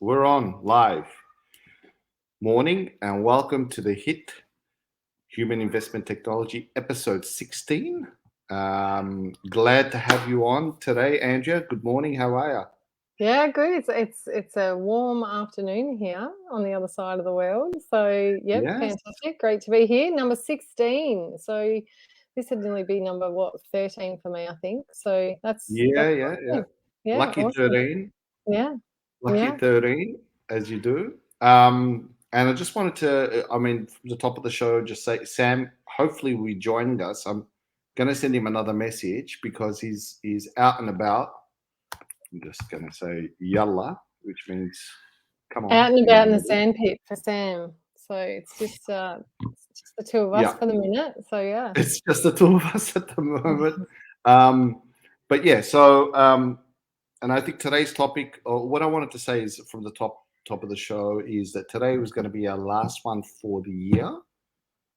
We're on live. Morning and welcome to the HIT Human Investment Technology episode 16. Glad to have you on today, Andrea. Good morning. How are Yeah, good. It's a warm afternoon here on the other side of the world. So, you? yep, Yes. fantastic. Great to be here. Number 16. So this would nearly be number 13 for me, I think. So Yeah, that's yeah, yeah. awesome. Yeah, Lucky awesome. 13. Yeah, Lucky yeah, 13, as you do. And I just wanted to, from the top of the show, just say, Sam, hopefully we joined us. I'm going to send him another message because he's out and about. I'm just going to say yalla, which means come on, out and about young in the lady. sandpit for Sam. So it's just the two of us Yeah, for the minute. So yeah. it's just the two of us at the moment. Um, but yeah, and I think today's topic, or what I wanted to say is from the top of the show, is that today was going to be our last one for the year.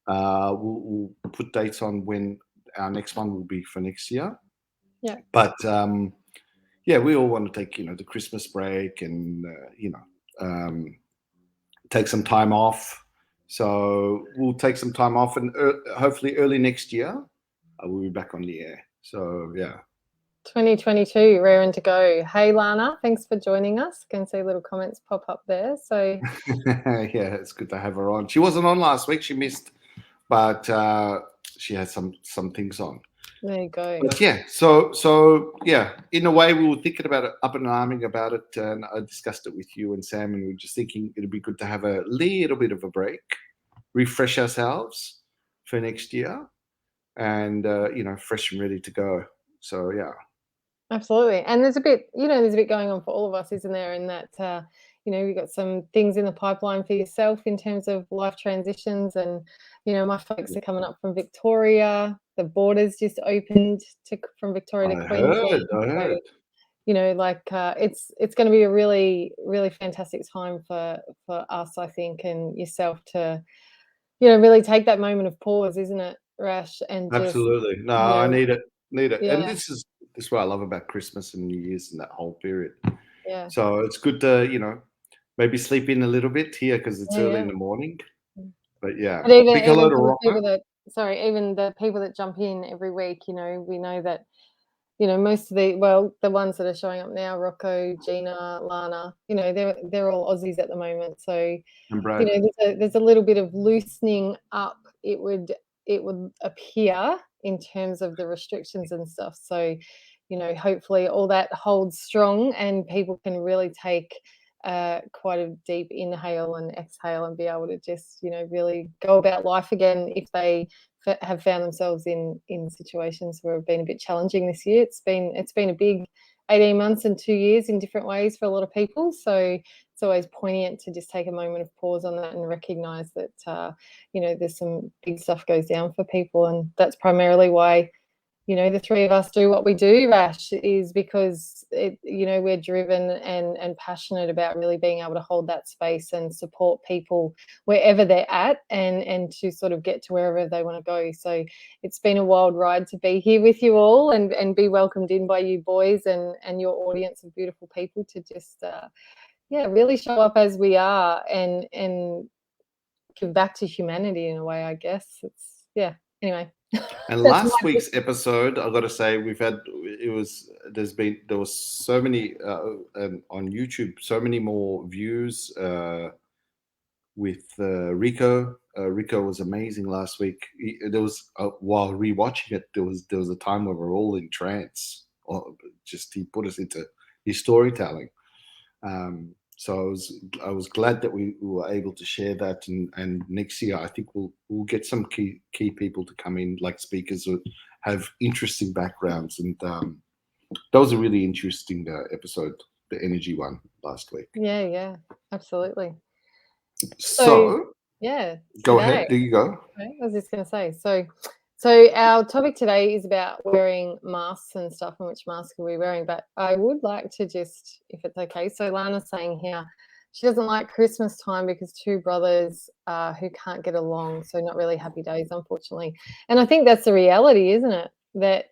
We'll put dates on when our next one will be for next year. Yeah. But yeah, we all want to take the Christmas break and take some time off. So we'll take some time off, and hopefully early next year, we'll be back on the air. So yeah. 2022, raring to go. Hey, Lana, thanks for joining us. Can see little comments pop up there. So, Yeah, it's good to have her on. She wasn't on last week; she missed, but she had some things on. there you go. But yeah, so yeah, in a way, we were thinking about it, up and arming about it, and I discussed it with you and Sam, and we were just thinking it'd be good to have a little bit of a break, refresh ourselves for next year, and fresh and ready to go. So yeah. Absolutely. And there's a bit going on for all of us, isn't there? In that, you've got some things in the pipeline for yourself in terms of life transitions. And, my folks are coming up from Victoria. The borders just opened from Victoria to I Queensland. heard, I So, heard. it's going to be a really, really fantastic time for us, I think, and yourself to, really take that moment of pause, isn't it, Rash? And just, Absolutely. No, you I know, need it. Need it. And yeah, this is what I love about Christmas and New Year's and that whole period. yeah, So it's good to, maybe sleep in a little bit here because it's yeah, early yeah. in the morning. But yeah. But even Big hello even to for the people Rocco. that even the people that jump in every week, we know that, most of the ones that are showing up now, Rocco, Gina, Lana, they're all Aussies at the moment. So, And Brad. there's a little bit of loosening up, it would appear, in terms of the restrictions and stuff. So, hopefully all that holds strong and people can really take quite a deep inhale and exhale and be able to just, really go about life again if they have found themselves in situations where have been a bit challenging this year. It's been a big 18 months and 2 years in different ways for a lot of people. So it's always poignant to just take a moment of pause on that and recognize that, there's some big stuff goes down for people. And that's primarily why, the three of us do what we do, Rash, is because we're driven and passionate about really being able to hold that space and support people wherever they're at, and to sort of get to wherever they want to go. So it's been a wild ride to be here with you all and be welcomed in by you boys and your audience of beautiful people to just really show up as we are and give back to humanity in a way, I guess. Anyway. And That's my last week's episode, I got to say, there was so many on YouTube, so many more views with Rico. Rico was amazing last week. There was while rewatching it, there was a time where we were all in trance. Just he put us into his storytelling. So I was glad that we were able to share that, and next year I think we'll get some key people to come in, like speakers who have interesting backgrounds, and that was a really interesting episode, the energy one last week. Yeah, absolutely. So, So yeah, go today, ahead, there you go. I was just going to say, so our topic today is about wearing masks and stuff, and which mask are we wearing. But I would like to just, if it's okay, so Lana's saying here she doesn't like Christmas time because two brothers who can't get along, so not really happy days, unfortunately. And I think that's the reality, isn't it? That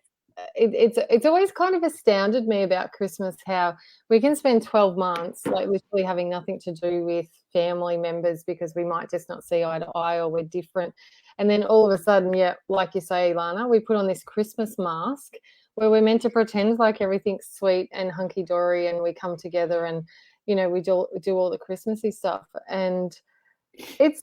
it's always kind of astounded me about Christmas how we can spend 12 months like literally having nothing to do with family members because we might just not see eye to eye or we're different. And then all of a sudden, yeah, like you say, Lana, we put on this Christmas mask where we're meant to pretend like everything's sweet and hunky-dory and we come together and, you know, we do all the Christmassy stuff. And it's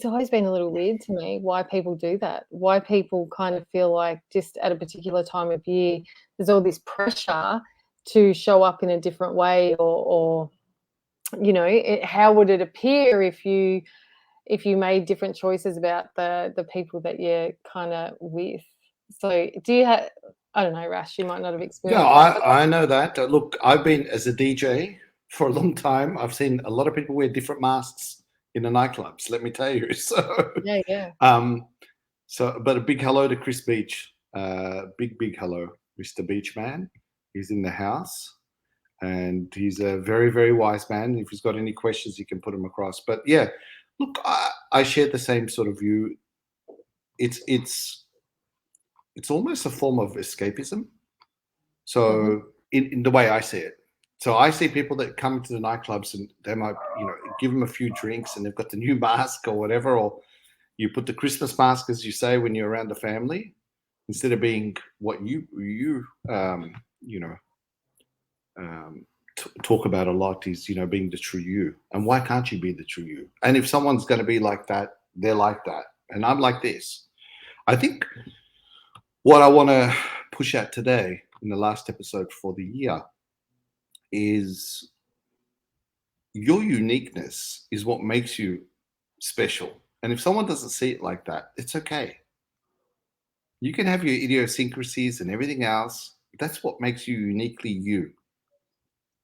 always been a little weird to me why people do that, why people kind of feel like just at a particular time of year there's all this pressure to show up in a different way or you know, how would it appear if you made different choices about the people that you're kind of with. So do you have, I don't know, Rash, you might not have No, experienced that, but I know that. Look, I've been as a DJ for a long time. I've seen a lot of people wear different masks in the nightclubs. Let me tell you. yeah. But a big hello to Chris Beach. Big hello, Mr. Beach Man. He's in the house, and he's a very, very wise man. If he's got any questions, he can put them across. But yeah, look, I share the same sort of view. It's almost a form of escapism. So in the way I see it. So I see people that come to the nightclubs and they might, you know, give them a few drinks and they've got the new mask or whatever, or you put the Christmas mask, as you say, when you're around the family, instead of being what talk about a lot is, you know, being the true you. And why can't you be the true you? And if someone's going to be like that, they're like that. And I'm like this. I think what I want to push out today in the last episode for the year is your uniqueness is what makes you special. And if someone doesn't see it like that, it's okay. You can have your idiosyncrasies and everything else. That's what makes you uniquely you.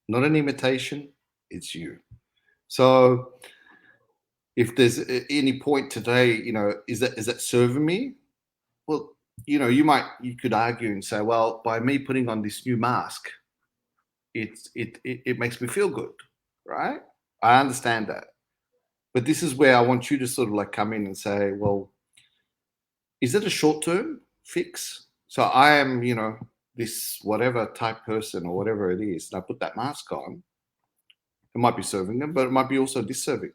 Not an imitation, it's you. So if there's any point today, you know, is that serving me? Well, you know, you could argue and say, well, by me putting on this new mask, it makes me feel good, right? I understand that. But this is where I want you to sort of like come in and say, well, is it a short-term fix? So I am, you know, this whatever type person or whatever it is, and I put that mask on. It might be serving them, but it might be also disserving.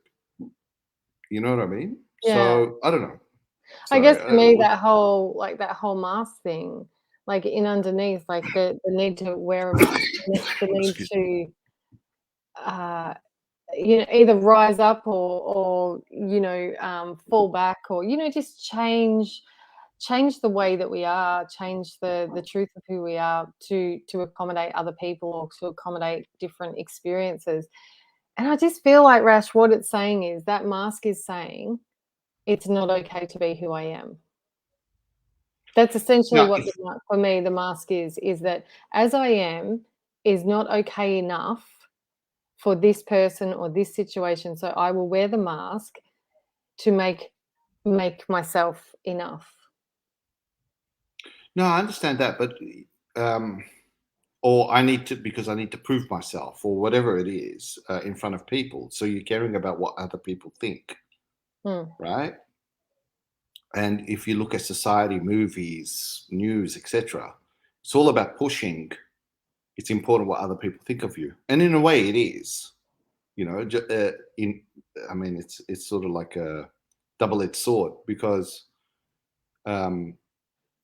You know what I mean? Yeah. So I don't know. I guess to me that whole mask thing, like in underneath, like the need to wear a mask, the need to you know, either rise up or you know, fall back, or you know, just change the way that we are, change the truth of who we are to accommodate other people or to accommodate different experiences. And I just feel like, Rash, what it's saying is that mask is saying it's not okay to be who I am. That's essentially what for me the mask is that as I am is not okay enough for this person or this situation. So I will wear the mask to make myself enough. No, I understand that, but or I need to prove myself or whatever it is in front of people. So you're caring about what other people think, right? And if you look at society, movies, news, etc., it's all about pushing. It's important what other people think of you, and in a way, it is. You know, I mean, it's sort of like a double-edged sword because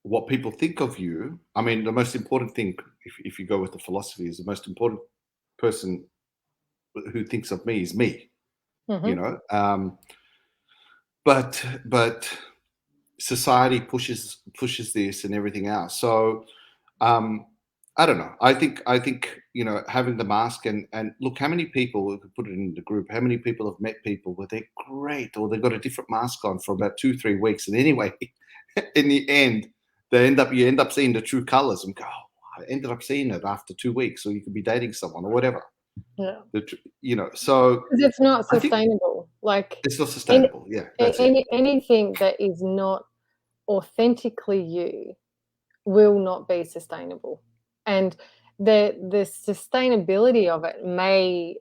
what people think of you. I mean, the most important thing, if you go with the philosophy, is the most important person who thinks of me is me. You know, but society pushes this and everything else. So I don't know. I think you know, having the mask and look, how many people, we could put it in the group, how many people have met people where they're great or they've got a different mask on for about 2-3 weeks, and anyway, in the end, you end up seeing the true colors and go, oh, I ended up seeing it after 2 weeks, or you could be dating someone or whatever. Yeah. You know, so because it's not sustainable. Like it's not sustainable. Yeah, that's it. Anything that is not authentically you will not be sustainable, and the sustainability of it may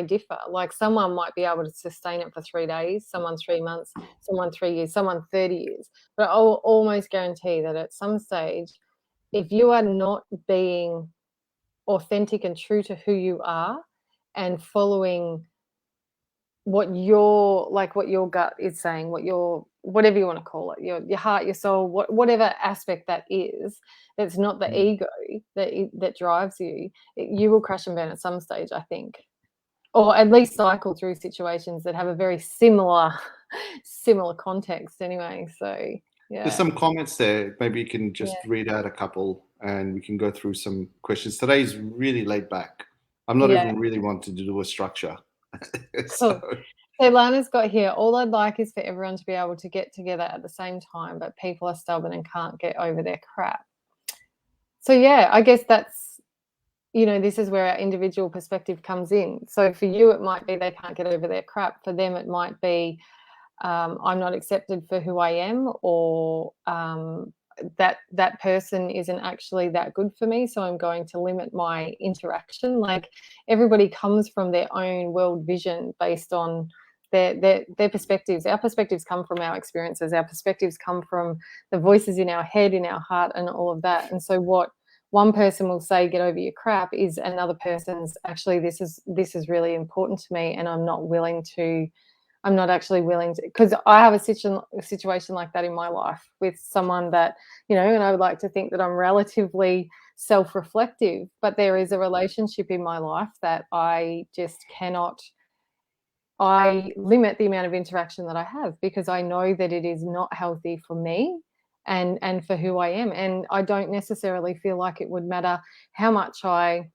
differ. Like someone might be able to sustain it for 3 days, someone 3 months, someone 3 years, someone 30 years, but I'll almost guarantee that at some stage if you are not being authentic and true to who you are and following what your gut is saying, whatever you want to call it, your heart, your soul, whatever aspect that is, that's not the ego that drives you, you will crash and burn at some stage, I think, or at least cycle through situations that have a very similar context anyway. So yeah, there's some comments there. Maybe you can just read out a couple and we can go through some questions. Today's really laid back. I'm not even really wanting to do a structure. So Lana's got here, all I'd like is for everyone to be able to get together at the same time, but people are stubborn and can't get over their crap. So yeah, I guess that's, this is where our individual perspective comes in. So for you, it might be they can't get over their crap. For them, it might be I'm not accepted for who I am, or that person isn't actually that good for me, so I'm going to limit my interaction. Like, everybody comes from their own world vision based on their perspectives. Our perspectives come from our experiences. Our perspectives come from the voices in our head, in our heart, and all of that. And so what one person will say, get over your crap, is another person's, actually, this is really important to me, and I'm not actually willing to, because I have a situation like that in my life with someone that, and I would like to think that I'm relatively self-reflective, but there is a relationship in my life that I just cannot, I limit the amount of interaction that I have, because I know that it is not healthy for me and for who I am. And I don't necessarily feel like it would matter how much I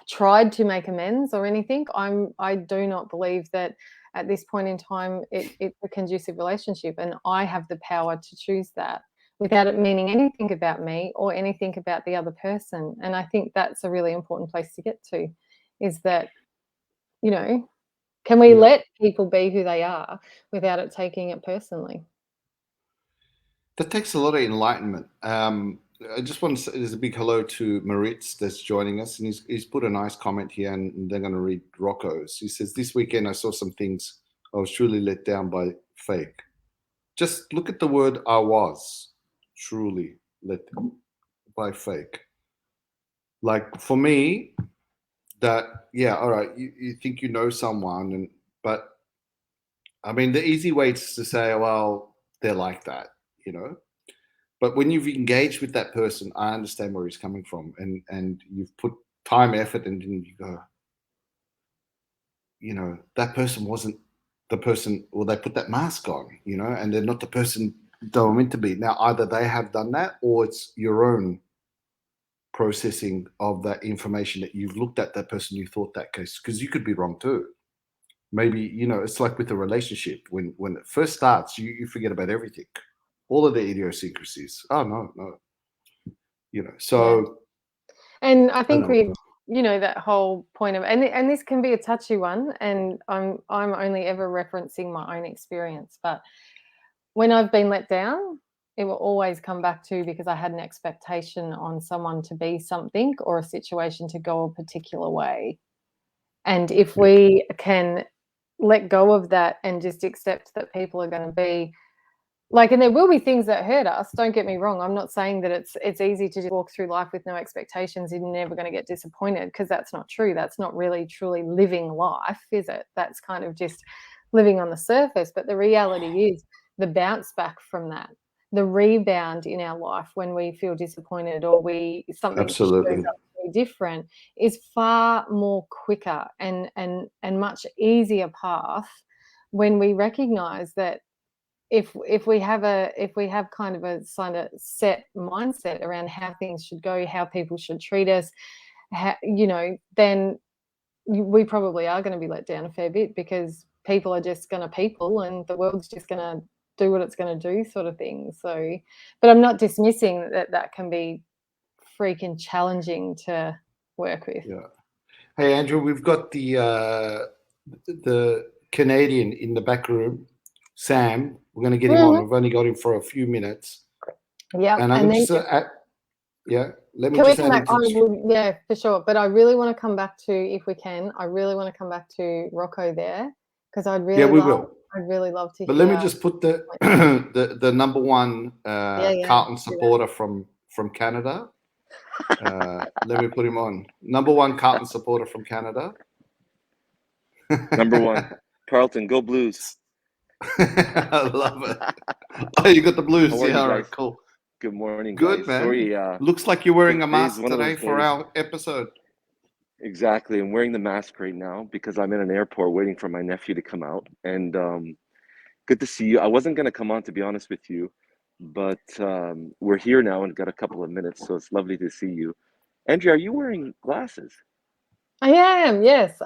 tried to make amends or anything. I do not believe that at this point in time it's a conducive relationship, and I have the power to choose that without it meaning anything about me or anything about the other person. And I think that's a really important place to get to, is that, can we let people be who they are without it taking it personally? That takes a lot of enlightenment. I just want to say there's a big hello to Maritz that's joining us, and he's put a nice comment here, and they're going to read Rocco's. He says, this weekend I saw some things I was truly let down by fake. Just look at the word I was truly let down by fake. Like, for me, that, all right, you think you know someone, but I mean, the easy way is to say, well, they're like that, But when you've engaged with that person, I understand where he's coming from, and you've put time, effort, and then you go, that person wasn't the person, or they put that mask on, and they're not the person they were meant to be. Now, either they have done that, or it's your own processing of that information that you've looked at that person, you thought that case, because you could be wrong too. Maybe, it's like with a relationship. When it first starts, you forget about everything. All of the idiosyncrasies. Oh, no. So. Yeah. And I think that whole point of, and this can be a touchy one, and I'm only ever referencing my own experience, but when I've been let down, it will always come back to, because I had an expectation on someone to be something, or a situation to go a particular way. And if we can let go of that and just accept that people are going to be like, and there will be things that hurt us, don't get me wrong. I'm not saying that it's easy to just walk through life with no expectations and you're never going to get disappointed, because that's not true. That's not really truly living life, is it? That's kind of just living on the surface. But the reality is, the bounce back from that, the rebound in our life when we feel disappointed, or something shows up very different, is far more quicker and much easier path when we recognize that if we have kind of a set mindset around how things should go, how people should treat us, then we probably are going to be let down a fair bit, because people are just going to people, and the world's just going to do what it's going to do, sort of thing. So, but I'm not dismissing that can be freaking challenging to work with. Yeah. Hey, Andrew, we've got the Canadian in the back room, Sam. We're going to get him on. We've only got him for a few minutes. Yeah. And I'm just let me just add yeah, for sure. But I really want to come back to, if we can, I really want to come back to Rocco there, because I'd really love to hear. But let me just put the number one Carlton supporter from Canada. Let me put him on. Number one Carlton supporter from Canada. Number one, Carlton, go Blues. I love it. Oh, you got the Blues. How are Yeah, you all guys? right, cool. Good morning, Good, guys. man. Sorry, Looks like you're wearing a today's mask one of today those for days. our episode. Exactly. I'm wearing the mask right now because I'm in an airport waiting for my nephew to come out. And good to see you. I wasn't going to come on, to be honest with you, but we're here now and got a couple of minutes, so it's lovely to see you. Andrea, are you wearing glasses? I am, yes.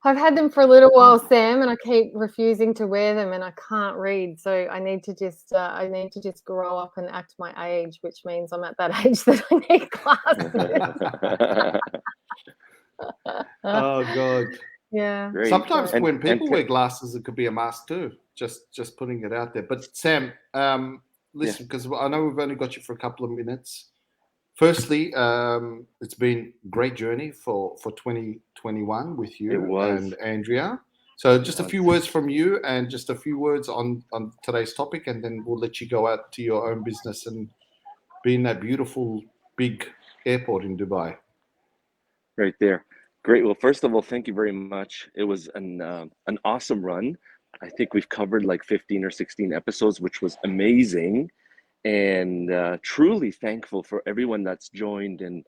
I've had them for a little while, Sam, and I keep refusing to wear them, and I can't read. So I need to just grow up and act my age, which means I'm at that age that I need glasses. Oh God. Yeah. Great. Sometimes So when people wear glasses, it could be a mask too. Just putting it out there. But Sam, listen, because I know we've only got you for a couple of minutes. Firstly, it's been a great journey for 2021 with It you was. and Andrea. So just a was. few words from you and just a few words on today's topic, and then we'll let you go out to your own business and be in that beautiful big airport in Dubai. Right there. Great. Well, first of all, thank you very much. It was an awesome run. I think we've covered like 15 or 16 episodes, which was amazing, and truly thankful for everyone that's joined and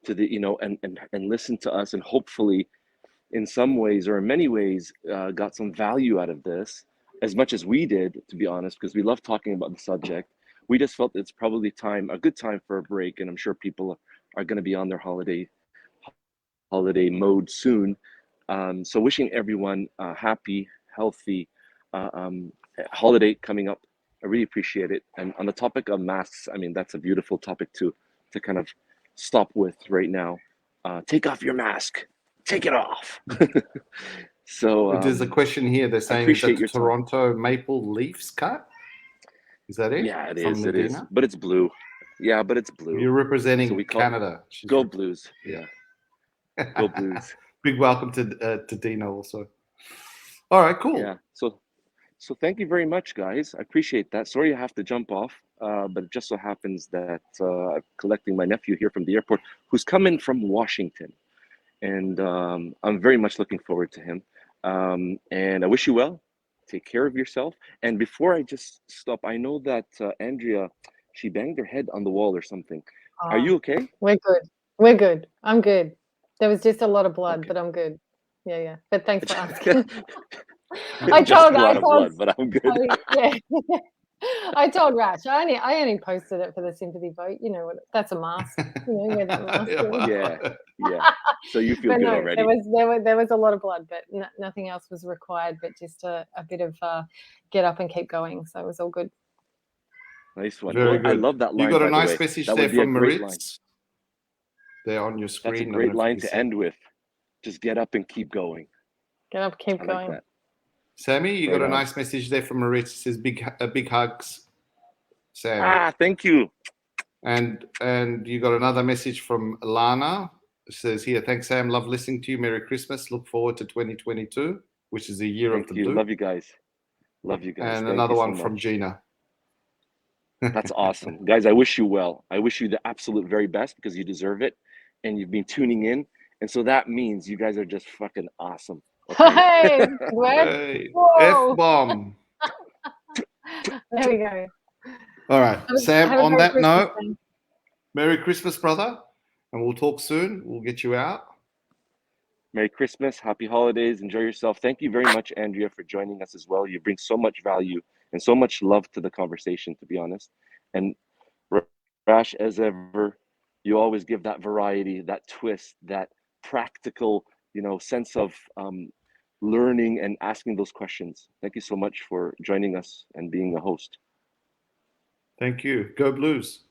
to the and listened to us, and hopefully in some ways or in many ways got some value out of this as much as we did, to be honest, because we love talking about the subject. We just felt it's probably a good time for a break, and I'm sure people are going to be on their holiday mode soon. So wishing everyone a happy, healthy holiday coming up. I really appreciate it. And on the topic of masks, I mean, that's a beautiful topic to kind of stop with right now. Take off your mask. Take it off. So There's a question here. They're saying, is that appreciate the your time. Toronto Maple Leafs cut? Is that it? Yeah, it From is. It is. Medina? But it's blue. Yeah, but it's blue. You're representing So we call Canada. Go Blues. Yeah. Go Blues. Big welcome to Dina also. All right, cool. Yeah. So thank you very much, guys. I appreciate that. Sorry I have to jump off, but it just so happens that I'm collecting my nephew here from the airport, who's coming from Washington, and I'm very much looking forward to him. And I wish you well. Take care of yourself. And before I just stop, I know that Andrea, she banged her head on the wall or something. Are you okay? We're good. We're good. I'm good. There was just a lot of blood, Okay. but I'm good. Yeah. But thanks for asking. I Just told a lot of blood, but I'm good. I told Rash. I only posted it for the sympathy vote. You know what? That's a mask. You know, wear that mask. Yeah. So you feel But good no, already. there was a lot of blood, but nothing else was required. But just a bit of get up and keep going. So it was all good. Nice one. Very Well, good. I love that line. You got a by the nice way. message That there would be a from great line. Maritz. There on your screen. That's a great line to end with. Just get up and keep going. Get up, keep going. Like that. Sammy, you Right got a on. nice message there from Maritz. It says big hugs, Sam. Thank you. And you got another message from Lana. It says here, thanks Sam, love listening to you. Merry Christmas. Look forward to 2022, which is the year of the Thank you. blue. Love you guys. Love you guys. And Thank another you one so from much. Gina. That's awesome. Guys, I wish you well. I wish you the absolute very best because you deserve it. And you've been tuning in. And so that means you guys are just fucking awesome. Okay? Hey, Hey, whoa. F-bomb. There we go. All right, Sam, Have a on great that Christmas, note, Sam. Merry Christmas, brother. And we'll talk soon. We'll get you out. Merry Christmas. Happy holidays. Enjoy yourself. Thank you very much, Andrea, for joining us as well. You bring so much value and so much love to the conversation, to be honest. And Rash, as ever, you always give that variety, that twist, that practical, sense of learning and asking those questions. Thank you so much for joining us and being a host. Thank you. Go Blues.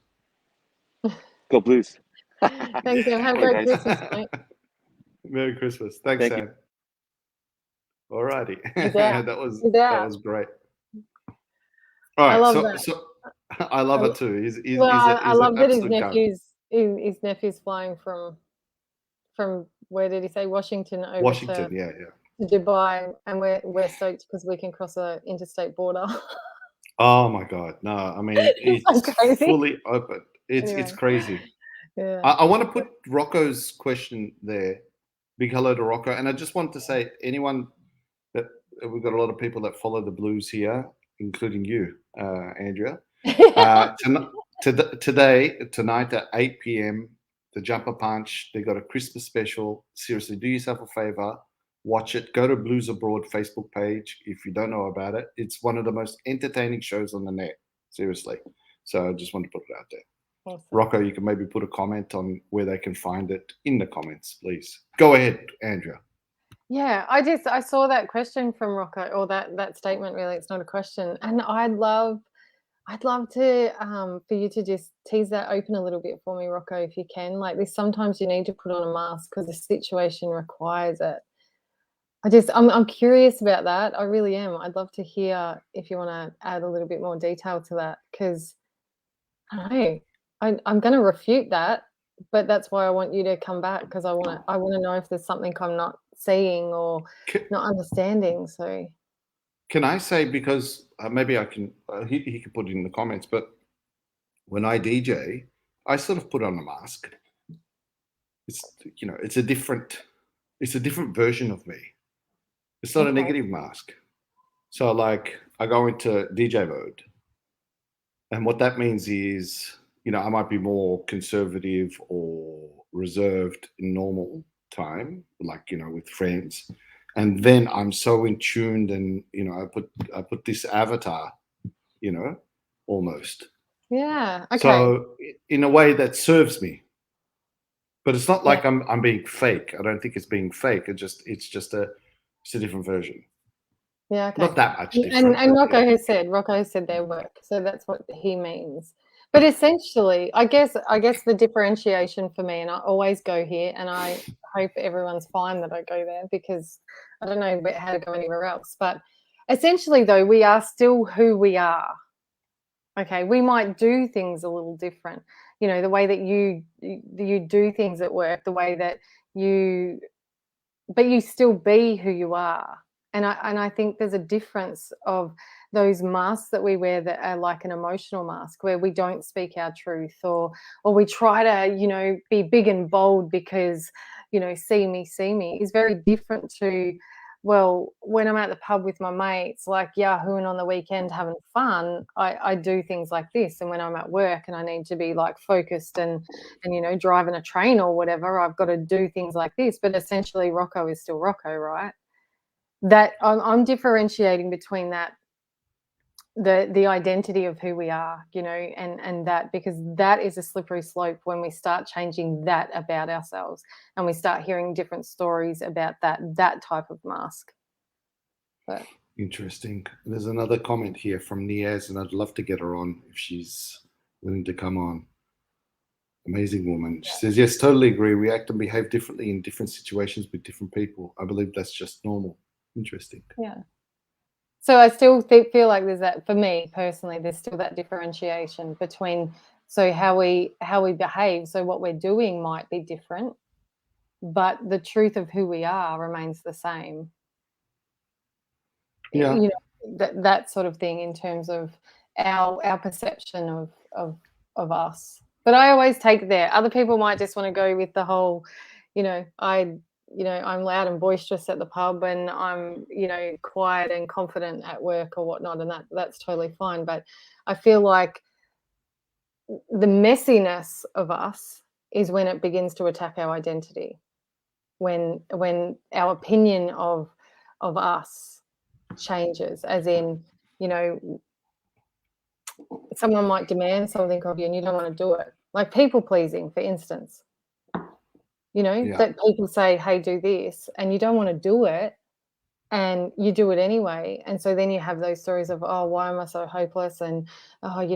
Go Blues. Thanks, Sam. Have a great Christmas, mate. Merry Christmas. Thanks, Thank Sam. All righty. He's out. that was out. was great. All right. I love that. So I love it too. I love that his nephew's his nephew's flying from where did he say, Washington over Washington, to Dubai, and we're stoked because we can cross a interstate border. Oh my God, no! I mean, it's crazy. fully open. It's Anyway. crazy. Yeah. I want to put Rocco's question there. Big hello to Rocco. And I just want to say, anyone that we've got a lot of people that follow the blues here, including you, Andrea. Tonight at 8 p.m, the Jumper Punch, they got a Christmas special. Seriously, do yourself a favor, watch it. Go to Blues Abroad Facebook page if you don't know about it. It's one of the most entertaining shows on the net. Seriously. So I just want to put it out there. Awesome. Rocco, you can maybe put a comment on where they can find it in the comments, please. Go ahead, Andrea. Yeah, I saw that question from Rocco, or that statement. Really, it's not a question, and I'd love to for you to just tease that open a little bit for me, Rocco, if you can. Like this, sometimes you need to put on a mask because the situation requires it. I'm curious about that. I really am. I'd love to hear if you want to add a little bit more detail to that, because I don't know. I'm going to refute that, but that's why I want you to come back, because I want to know if there's something I'm not seeing or not understanding. So can I say, because maybe I can, he can put it in the comments, but when I DJ, I sort of put on a mask. It's a different version of me. It's not a negative mask. So like I go into DJ mode, and what that means is, I might be more conservative or reserved in normal time, like, with friends. And then I'm so in tuned, and, I put this avatar, almost. yeah, okay. So in a way that serves me. But it's not like I'm being fake. I don't think it's being fake. It's just a different version. Yeah, okay. Not that much different. And Rocco has said their work, so that's what he means. But essentially, I guess the differentiation for me, and I always go here, and I hope everyone's fine that I go there, because I don't know how to go anywhere else. But essentially, though, we are still who we are. Okay, we might do things a little different. The way that you do things at work, the way that but you still be who you are. And I think there's a difference of those masks that we wear that are like an emotional mask, where we don't speak our truth, or we try to, be big and bold because, see me is very different to, well, when I'm at the pub with my mates, like yahooing on the weekend, having fun, I do things like this. And when I'm at work and I need to be like focused and driving a train or whatever, I've got to do things like this. But essentially Rocco is still Rocco, right? That I'm differentiating between that, the identity of who we are, and that, because that is a slippery slope when we start changing that about ourselves, and we start hearing different stories about that type of mask. But interesting. There's another comment here from Niaz, and I'd love to get her on if she's willing to come on. Amazing woman. She says, yes, totally agree. We act and behave differently in different situations with different people. I believe that's just normal. Interesting. Yeah. So I still feel like there's that, for me personally, there's still that differentiation between, so how we behave, so what we're doing might be different, but the truth of who we are remains the same. Yeah. That sort of thing, in terms of our perception of us. But I always take it there. Other people might just want to go with the whole, I'm loud and boisterous at the pub, and I'm, quiet and confident at work or whatnot, and that's totally fine. But I feel like the messiness of us is when it begins to attack our identity, when our opinion of us changes, as in, someone might demand something of you and you don't want to do it. Like people pleasing, for instance. That people say, hey, do this, and you don't want to do it, and you do it anyway. And so then you have those stories of, oh, why am I so hopeless? And, oh,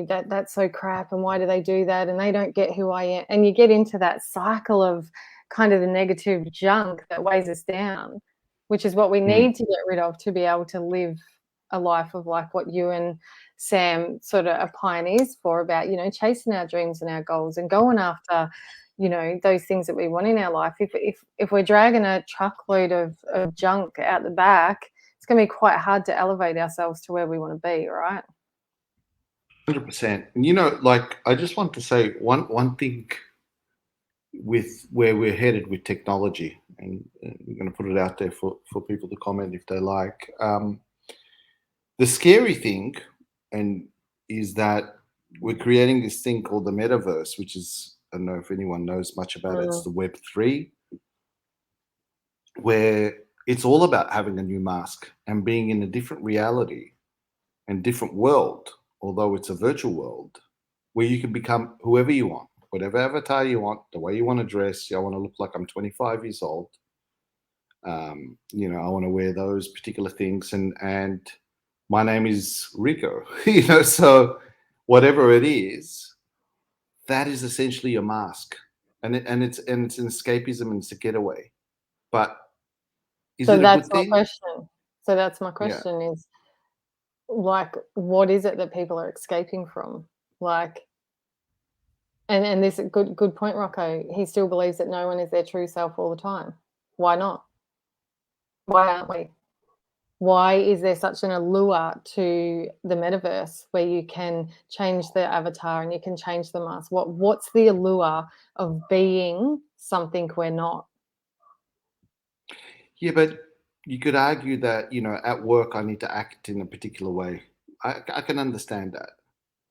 that's so crap. And why do they do that? And they don't get who I am. And you get into that cycle of kind of the negative junk that weighs us down, which is what we need to get rid of to be able to live a life of like what you and Sam sort of are pioneers for, about, chasing our dreams and our goals and going after, those things that we want in our life. If we're dragging a truckload of junk out the back, it's going to be quite hard to elevate ourselves to where we want to be, right? 100%. And you know, like I just want to say one thing with where we're headed with technology, and we're going to put it out there for people to comment if they like. The scary thing, and is that we're creating this thing called the metaverse, which is, I don't know if anyone knows much about it. It's the Web3, where it's all about having a new mask and being in a different reality and different world, although it's a virtual world, where you can become whoever you want, whatever avatar you want, the way you want to dress. I want to look like I'm 25 years old. You know, I want to wear those particular things, and my name is Rico. You know, so whatever it is, that is essentially a mask, and it's an escapism and it's a getaway. But is So it a that's good my thing? question. So that's my Yeah. question is, like, what is it that people are escaping from? Like, and this good point, Rocco. He still believes that no one is their true self all the time. Why not? Why aren't we? Why is there such an allure to the metaverse where you can change the avatar and you can change the mask? What's the allure of being something we're not? Yeah, but you could argue that, you know, at work I need to act in a particular way. I can understand that.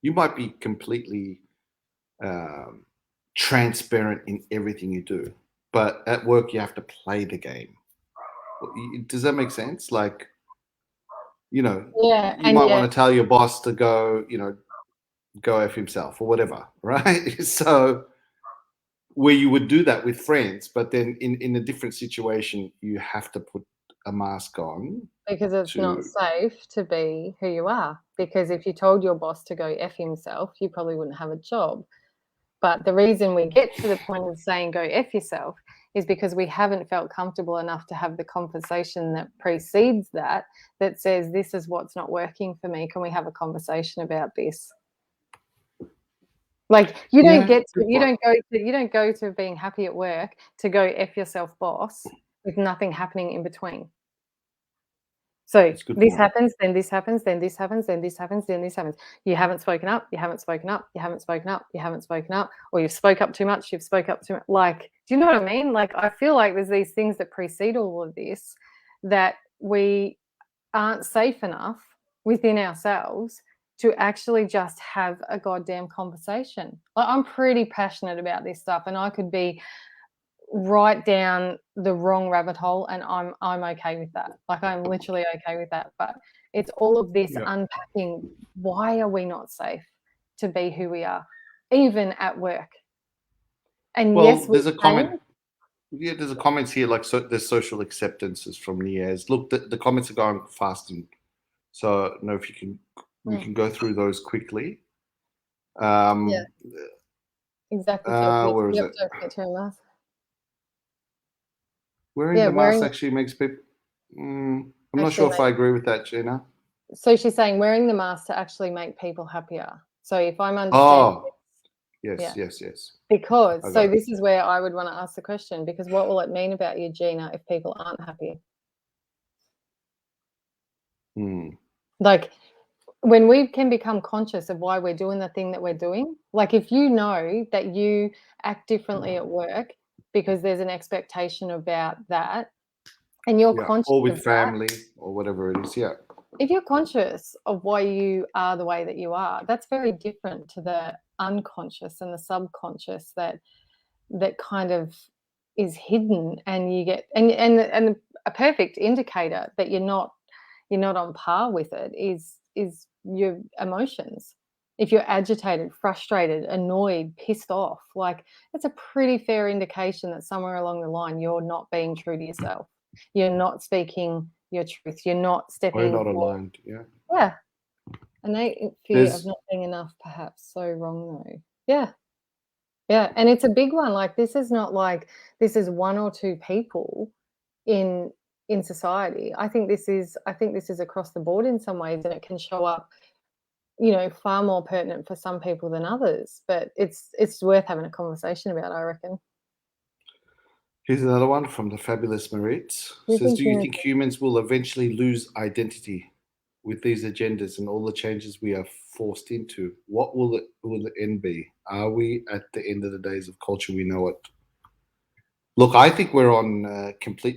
You might be completely um, transparent in everything you do, but at work you have to play the game. Does that make sense? Like, you know, Yeah, you and might yet want to tell your boss to go, you know, go F himself or whatever, right? So where you would do that with friends, but then in a different situation, you have to put a mask on because it's not to, safe to be who you are. Because if you told your boss to go F himself, you probably wouldn't have a job. But the reason we get to the point of saying go F yourself is because we haven't felt comfortable enough to have the conversation that precedes that, that says, this is what's not working for me. Can we have a conversation about this? Like, you don't yeah, get to, good point. you don't go to being happy at work to go F yourself, boss, with nothing happening in between. So That's a good this point. happens, then this happens, then this happens, then this happens, then this happens. You haven't spoken up, you haven't spoken up, you haven't spoken up, you haven't spoken up, or you've spoke up too much, you've spoke up too much. Like, do you know what I mean? Like, I feel like there's these things that precede all of this that we aren't safe enough within ourselves to actually just have a goddamn conversation. Like, I'm pretty passionate about this stuff, and I could be right down the wrong rabbit hole, and I'm okay with that. Like, I'm literally okay with that. But it's all of this Yeah. unpacking. Why are we not safe to be who we are, even at work? And yes, Well, we there's a change. comment. Yeah, there's a comments here like, so there's social acceptances from Niaz. Look, the comments are going fast, and so I don't know if you can, we can go through those quickly. Yeah, exactly. So Where is yep, it? don't forget to wear a mask. Wearing Yeah, the mask wearing actually makes people. I'm not actually sure if make. I agree with that, Gina. So she's saying wearing the mask to actually make people happier. So if I'm understanding Oh, yes, yeah. yes, yes. Because I so got it. this is where I would want to ask the question, because what will it mean about you, Gina, if people aren't happy? Hmm. Like, when we can become conscious of why we're doing the thing that we're doing, like if you know that you act differently at work because there's an expectation about that, and you're Yeah, conscious or of with that, family or whatever it is. Yeah. if you're conscious of why you are the way that you are, that's very different to the unconscious and the subconscious that kind of is hidden, and you get and a perfect indicator that you're not on par with it is your emotions. If you're agitated, frustrated, annoyed, pissed off, like, it's a pretty fair indication that somewhere along the line you're not being true to yourself. You're not speaking your truth. You're not Or you're stepping not into aligned. Yeah. yeah, innate fear of There's not being enough, perhaps. So wrong though. Yeah. Yeah, and it's a big one. Like, this is not like this is one or two people in society. I think this is across the board in some ways, and it can show up, far more pertinent for some people than others. But it's worth having a conversation about, I reckon. Here's another one from the fabulous Marit. Do you Says, think do you think humans will eventually lose identity? with these agendas and all the changes we are forced into, what will the end be? Are we at the end of the days of culture we know it? Look, I think we're on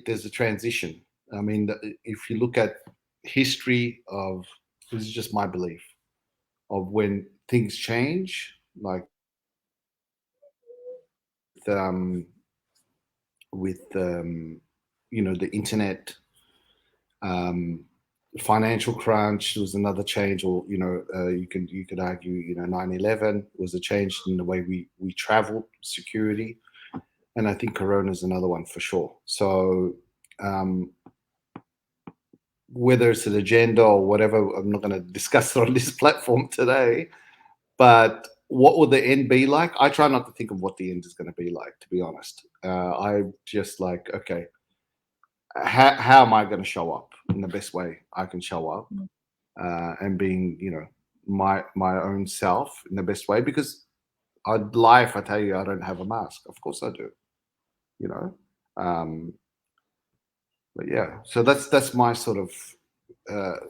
there's a transition. I mean, if you look at history of, this is just my belief, of when things change, like with the internet, financial crunch was another change, or you could argue 9/11 was a change in the way we traveled, security, and I think Corona is another one for sure. So whether it's an agenda or whatever, I'm not going to discuss it on this platform today, but what will the end be like? I try not to think of what the end is going to be like, to be honest. I just like, okay, how am I going to show up in the best way I can show up, and being, my own self in the best way, because I'd lie if I tell you I don't have a mask. Of course I do, but yeah, so that's my sort of,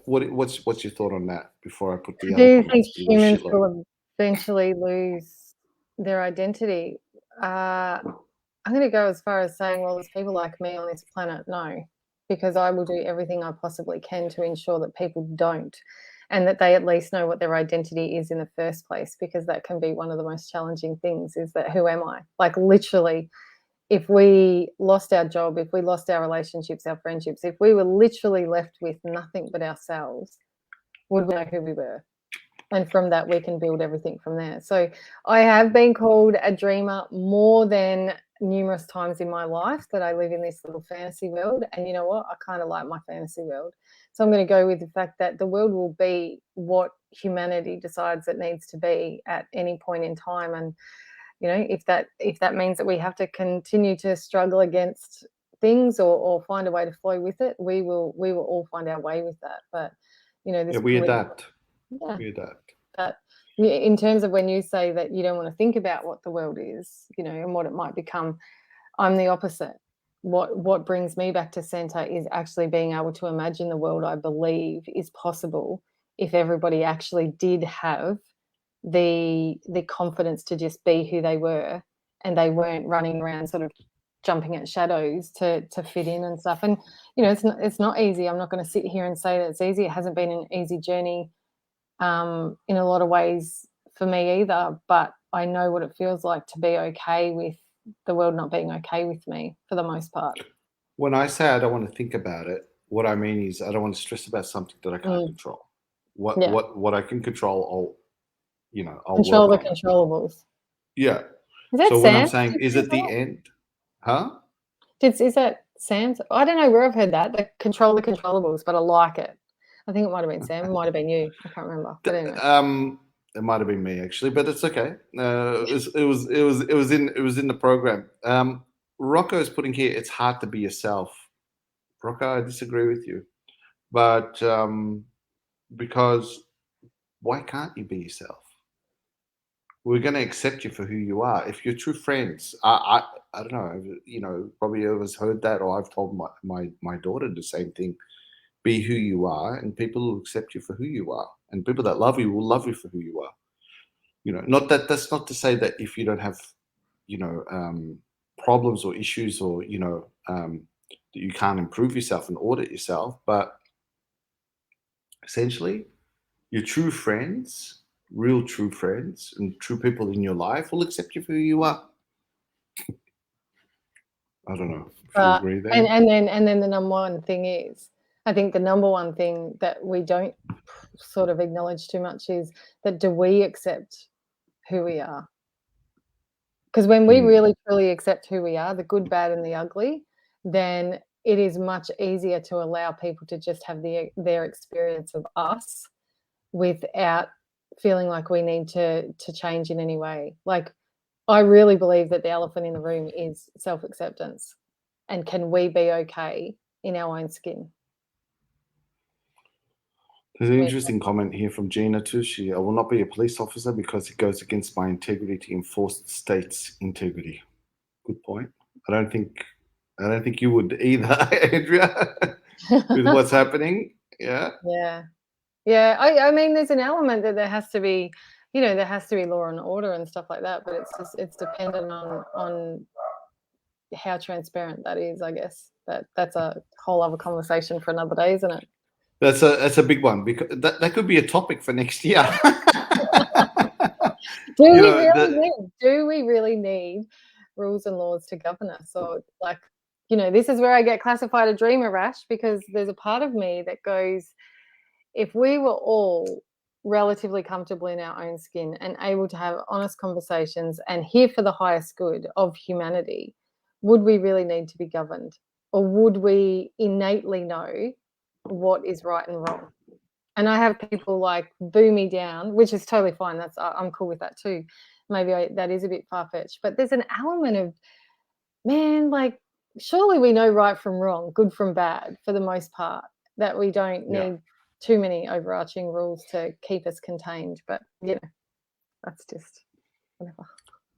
what's your thought on that before I put the I other do think comments? humans will eventually lose their identity. I'm going to go as far as saying, well, there's people like me on this planet. No, because I will do everything I possibly can to ensure that people don't, and that they at least know what their identity is in the first place, because that can be one of the most challenging things, is that who am I? Like, literally, if we lost our job, if we lost our relationships, our friendships, if we were literally left with nothing but ourselves, would we know who we were? And from that, we can build everything from there. So I have been called a dreamer more than numerous times in my life, that I live in this little fantasy world. And you know what? I kind of like my fantasy world. So I'm going to go with the fact that the world will be what humanity decides it needs to be at any point in time. And if that means that we have to continue to struggle against things, or find a way to flow with it, we will all find our way with that. But this we adapt. Yeah. We adapt. But in terms of when you say that you don't want to think about what the world is, and what it might become, I'm the opposite. What brings me back to center is actually being able to imagine the world I believe is possible if everybody actually did have the confidence to just be who they were, and they weren't running around sort of jumping at shadows to fit in and stuff. And it's not easy. I'm not going to sit here and say that it's easy. It hasn't been an easy journey in a lot of ways for me either, but I know what it feels like to be okay with the world not being okay with me for the most part. When I say I don't want to think about it, what I mean is I don't want to stress about something that I can't control. What I can control, I'll control the work on controllables. Yeah. Is that So Sam? when I'm saying, is it the end? Huh? Is that Sam's? I don't know where I've heard that. The control the controllables, but I like it. I think it might have been Sam. It might have been you. I can't remember. But anyway. It might have been me actually, but it's okay. It was in the program. Rocco is putting here, it's hard to be yourself. Rocco, I disagree with you, but because why can't you be yourself? We're going to accept you for who you are. If you're true friends, I don't know, probably everyone's heard that, or I've told my daughter the same thing. Be who you are, and people will accept you for who you are, and people that love you will love you for who you are. That's not to say that if you don't have, problems or issues, or that you can't improve yourself and audit yourself, but essentially, your true friends, real true friends, and true people in your life will accept you for who you are. I don't know if you agree there. And then the number one thing is, I think the number one thing that we don't sort of acknowledge too much is that, do we accept who we are? Because when we really truly accept who we are, the good, bad, and the ugly, then it is much easier to allow people to just have their experience of us without feeling like we need to change in any way. Like, I really believe that the elephant in the room is self-acceptance. And can we be okay in our own skin? There's an interesting comment here from Gina too. I will not be a police officer because it goes against my integrity to enforce the state's integrity. Good point. I don't think you would either, Andrea, with what's happening. Yeah. Yeah. Yeah, I mean, there's an element that there has to be, there has to be law and order and stuff like that, but it's dependent on how transparent that is, I guess. That's a whole other conversation for another day, isn't it? That's a big one, because that could be a topic for next year. Do we really need rules and laws to govern us? Or like, this is where I get classified a dreamer, Rash, because there's a part of me that goes, if we were all relatively comfortable in our own skin and able to have honest conversations and here for the highest good of humanity, would we really need to be governed? Or would we innately know what is right and wrong? And I have people like boo me down, which is totally fine. I'm cool with that too. Maybe that is a bit far-fetched, but there's an element of, man, like, surely we know right from wrong, good from bad for the most part, that we don't need too many overarching rules to keep us contained. But that's just whatever.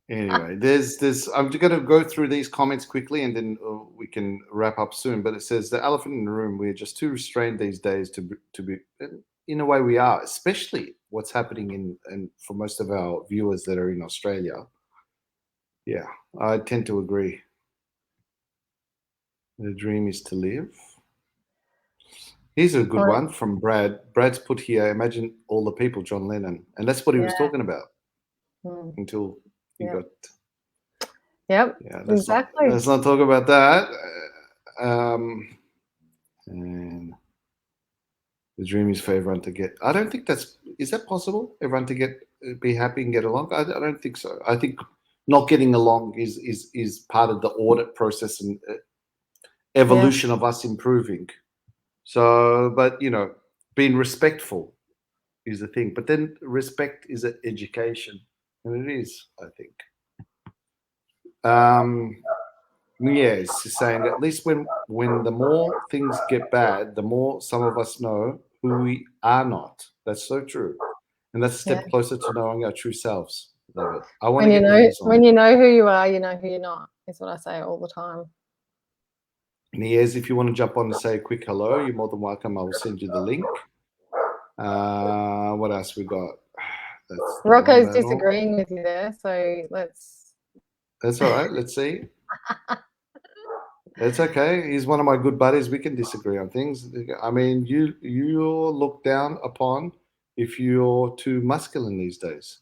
Anyway, there's I'm going to go through these comments quickly, and then we can wrap up soon. But it says, the elephant in the room, we're just too restrained these days to be, in a way we are, especially what's happening and for most of our viewers that are in Australia. Yeah, I tend to agree. The dream is to live. Here's a good one from Brad. Brad's put here, imagine all the people, John Lennon. And that's what he was talking about until he got... Yep, yeah, exactly. Let's not talk about that. And the dream is for everyone to get... I don't think is that possible? Everyone to be happy and get along? I don't think so. I think not getting along is part of the audit process and evolution of us improving. So, but being respectful is the thing. But then respect is an education, and it is, I think. It's saying at least when the more things get bad, the more some of us know who we are not. That's so true, and that's a step closer to knowing our true selves. Love it. I want to get when you know who you are, you know who you're not. Is what I say all the time. And if you want to jump on and say a quick hello, you're more than welcome. I will send you the link. What else we got? Rocco's disagreeing with you there, so let's... That's all right. Let's see. It's okay. He's one of my good buddies. We can disagree on things. I mean, you're looked down upon if you're too masculine these days.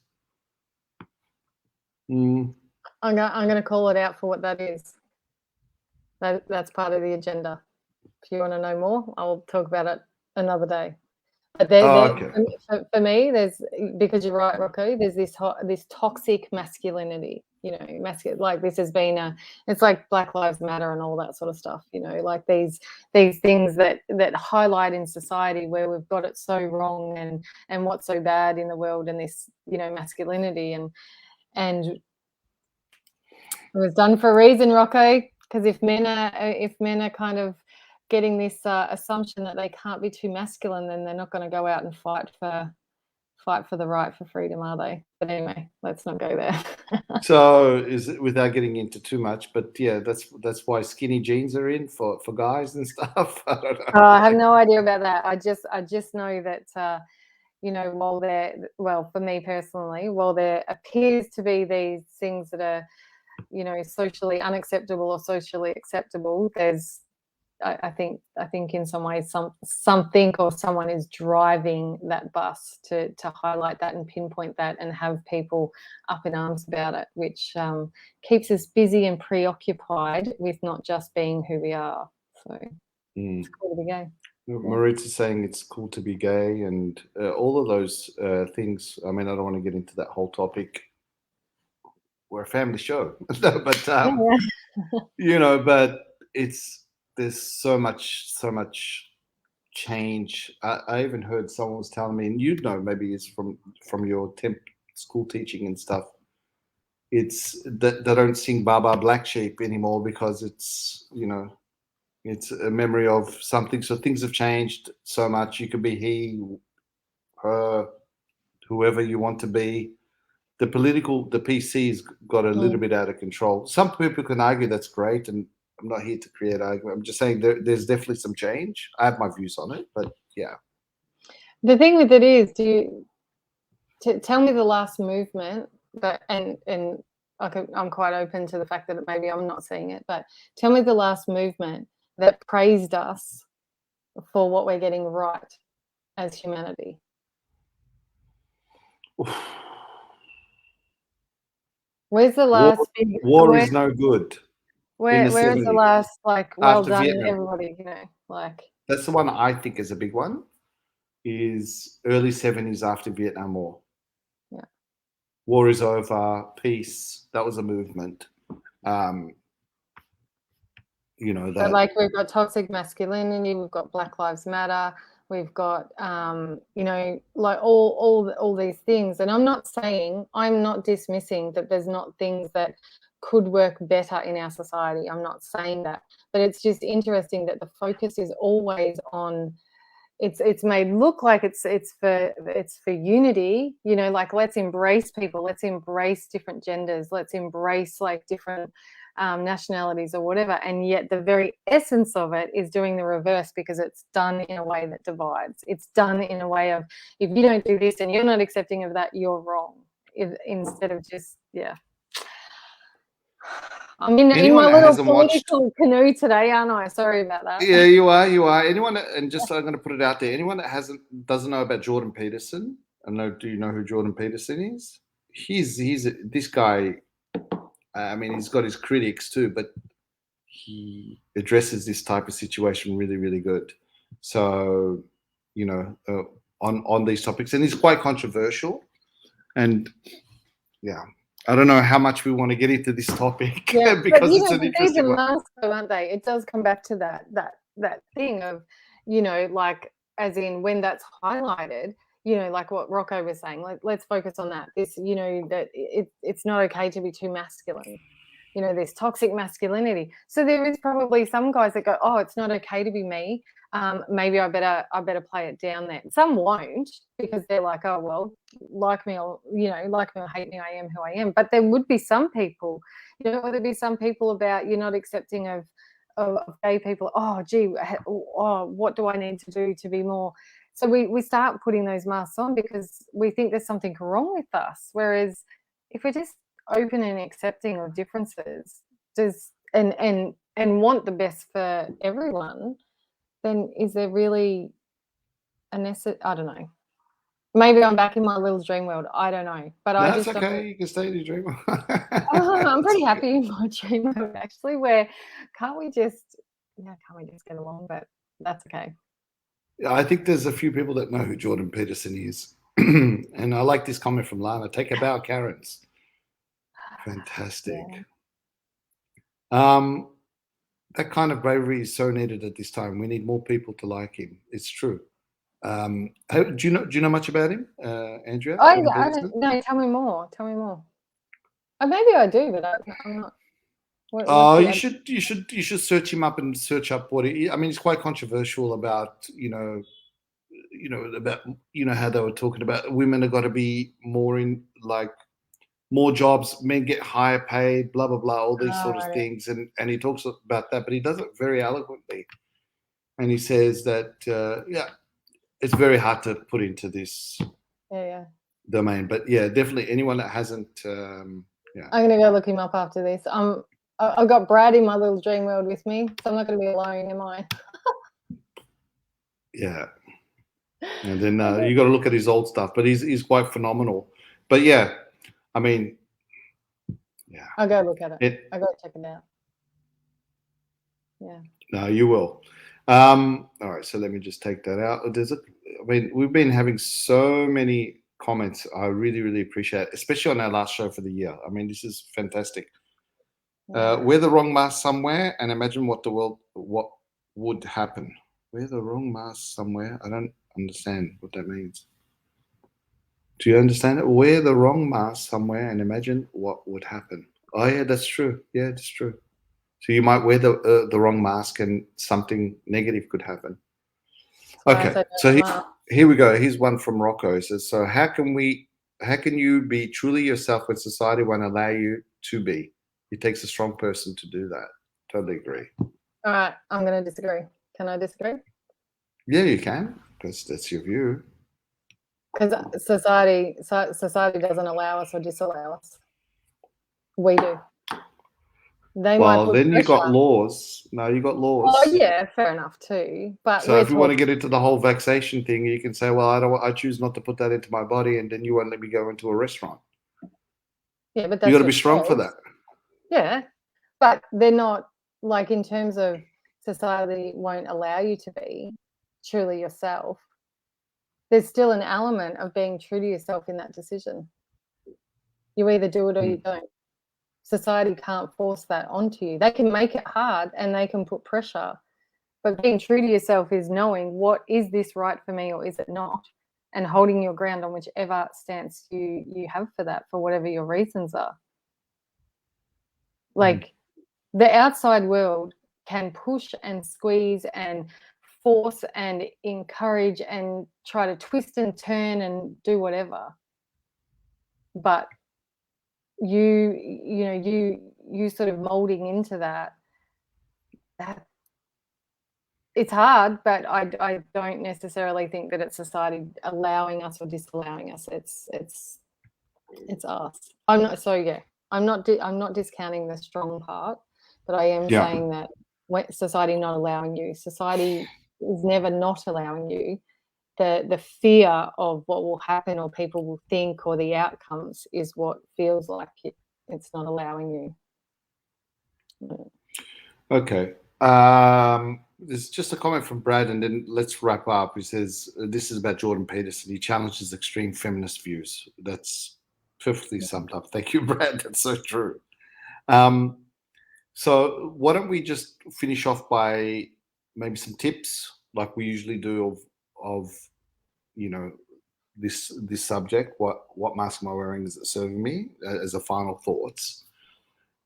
I'm going to call it out for what that is. That's part of the agenda. If you want to know more, I'll talk about it another day. But for me, because you're right, Rocco, there's this toxic masculinity. Like this has been it's like Black Lives Matter and all that sort of stuff. Like these things that highlight in society where we've got it so wrong and what's so bad in the world, and this masculinity and it was done for a reason, Rocco. Because if men are kind of getting this assumption that they can't be too masculine, then they're not going to go out and fight for the right for freedom, are they? But anyway, let's not go there. So is it, without getting into too much, but yeah, that's why skinny jeans are in for guys and stuff. I don't know. I have no idea about that. I just know that for me personally, while there appears to be these things that are socially unacceptable or socially acceptable, there's I think in some ways something or someone is driving that bus to highlight that and pinpoint that and have people up in arms about it, which keeps us busy and preoccupied with not just being who we are. So it's cool to be gay. Maritza's saying it's cool to be gay and all of those things. I mean, I don't want to get into that whole topic. We're a family show, but but there's so much change. I even heard someone was telling me, and maybe it's from your temp school teaching and stuff. It's that they don't sing "Baba Black Sheep" anymore because it's it's a memory of something. So things have changed so much. You could be he, her, whoever you want to be. The PC's got a little bit out of control. Some people can argue that's great, and I'm not here to create argument. I'm just saying there's definitely some change. I have my views on it, but yeah. The thing with it is, tell me the last movement that, and I'm quite open to the fact that maybe I'm not seeing it, but tell me the last movement that praised us for what we're getting right as humanity. Where's the last big war is no good. Where's the 70s, last, like, well after done, Vietnam. everybody, you know, like. That's the one I think is a big one, is early 70s after Vietnam War. Yeah. War is over, peace. That was a movement. You know, that. But like, we've got toxic masculinity, we've got Black Lives Matter, we've got, you know, like all these things. And I'm not dismissing that there's not things that could work better in our society. I'm not saying that, but it's just interesting that the focus is always on, it's made look like it's for unity, you know, like, let's embrace people, let's embrace different genders, let's embrace like different nationalities or whatever, and yet the very essence of it is doing the reverse, because it's done in a way that divides. It's done in a way of, if you don't do this and you're not accepting of that, you're wrong, instead of just, yeah. I'm in my little political canoe today, aren't I? Sorry about that. Yeah, you are. Anyone, and just I'm going to put it out there, anyone that doesn't know about Jordan Peterson, do you know who Jordan Peterson is? He's this guy. I mean, he's got his critics too, but he addresses this type of situation really, really good. So, you know, on these topics, and he's quite controversial. And yeah, I don't know how much we want to get into this topic, yeah, because it's an interesting one. Masks, aren't they? It does come back to that thing of, you know, like, as in when that's highlighted, you know, like what Rocco was saying, like, let's focus on that. This, you know, that it's not okay to be too masculine. You know, there's toxic masculinity. So there is probably some guys that go, oh, it's not okay to be me. Maybe I better play it down there. Some won't, because they're like, oh, well, like me or, you know, like me or hate me, I am who I am. But there would be some people, you know, there'd be some people about, you're not accepting of gay people. Oh, gee, what do I need to do to be more? So we start putting those masks on because we think there's something wrong with us. Whereas if we're just open and accepting of differences, and want the best for everyone, then is there really a necessity? I don't know. Maybe I'm back in my little dream world. I don't know, but That's okay. You can stay in your dream world. I'm pretty happy in my dream world, actually. Where can't we just get along? But that's okay. I think there's a few people that know who Jordan Peterson is, and I like this comment from Lana. Take a bow, Karens. Fantastic. Yeah. That kind of bravery is so needed at this time. We need more people to like him. It's true. Do you know much about him, Andrea? I don't know. Tell me more. Maybe I do, but I'm not. You should search him up and search up what he. I mean, it's quite controversial about how they were talking about women have got to be more in, like, more jobs, men get higher paid, blah blah blah, all these sort of things, and he talks about that, but he does it very eloquently, and he says that it's very hard to put into this domain, but yeah, definitely anyone that hasn't. I'm gonna go look him up after this. I've got Brad in my little dream world with me, so I'm not gonna be alone, am I? Yeah. And then you got to look at his old stuff, but he's quite phenomenal. But yeah, I mean, yeah. I'll go look at it. I'll go check it out. Yeah. No, you will. All right, so let me just take that out. We've been having so many comments. I really, really appreciate it, especially on our last show for the year. I mean, this is fantastic. Wear the wrong mask somewhere and imagine what would happen. Wear the wrong mask somewhere. I don't understand what that means. Do you understand it? Wear the wrong mask somewhere and imagine what would happen. Oh yeah, that's true. Yeah, it's true. So you might wear the wrong mask and something negative could happen. Okay, so here we go. Here's one from Rocco. It says, so how can you be truly yourself when society won't allow you to be? It takes a strong person to do that. Totally agree. All right, I'm going to disagree. Can I disagree? Yeah, you can, because that's your view. Because society doesn't allow us or disallow us. We do. They might Well, put then you got pressure. laws. No, you got laws. Oh yeah, fair enough too. But So if you want to get into the whole vaccination thing, you can say, well, I choose not to put that into my body, and then you won't let me go into a restaurant. yeah, but You that's got to your be strong for choice. that. Yeah, but they're not, like, in terms of society won't allow you to be truly yourself. There's still an element of being true to yourself in that decision. You either do it or you don't. Society can't force that onto you. They can make it hard and they can put pressure, but being true to yourself is knowing, what is this right for me or is it not, and holding your ground on whichever stance you have for that, for whatever your reasons are. Like, the outside world can push and squeeze and force and encourage and try to twist and turn and do whatever, but you sort of molding into that it's hard. But I don't necessarily think that it's society allowing us or disallowing us. It's us. I'm not discounting the strong part, but I am saying that when society not allowing you, society is never not allowing you. The fear of what will happen or people will think or the outcomes is what feels like it's not allowing you. Okay. There's just a comment from Brad, and then let's wrap up. He says, this is about Jordan Peterson. He challenges extreme feminist views. That's perfectly summed up. Thank you, Brad. That's so true. So why don't we just finish off by maybe some tips, like we usually do, of this subject. What mask am I wearing? Is it serving me? As a final thoughts.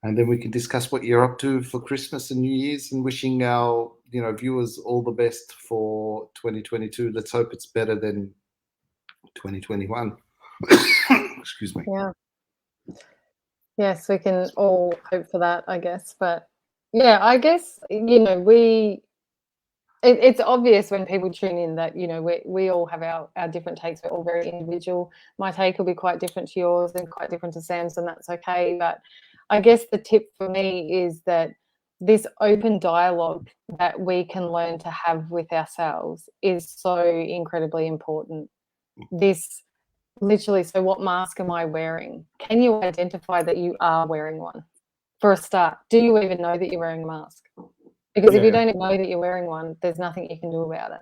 And then we can discuss what you're up to for Christmas and New Year's, and wishing our viewers all the best for 2022. Let's hope it's better than 2021. Excuse me. Yeah. Yes, we can all hope for that, I guess. But yeah, I guess it's obvious when people tune in that we all have our different takes. We're all very individual. My take will be quite different to yours and quite different to Sam's, and that's okay. But I guess the tip for me is that this open dialogue that we can learn to have with ourselves is so incredibly important. This literally, so what mask am I wearing? Can you identify that you are wearing one? For a start, do you even know that you're wearing a mask? Because if you don't know that you're wearing one, there's nothing you can do about it.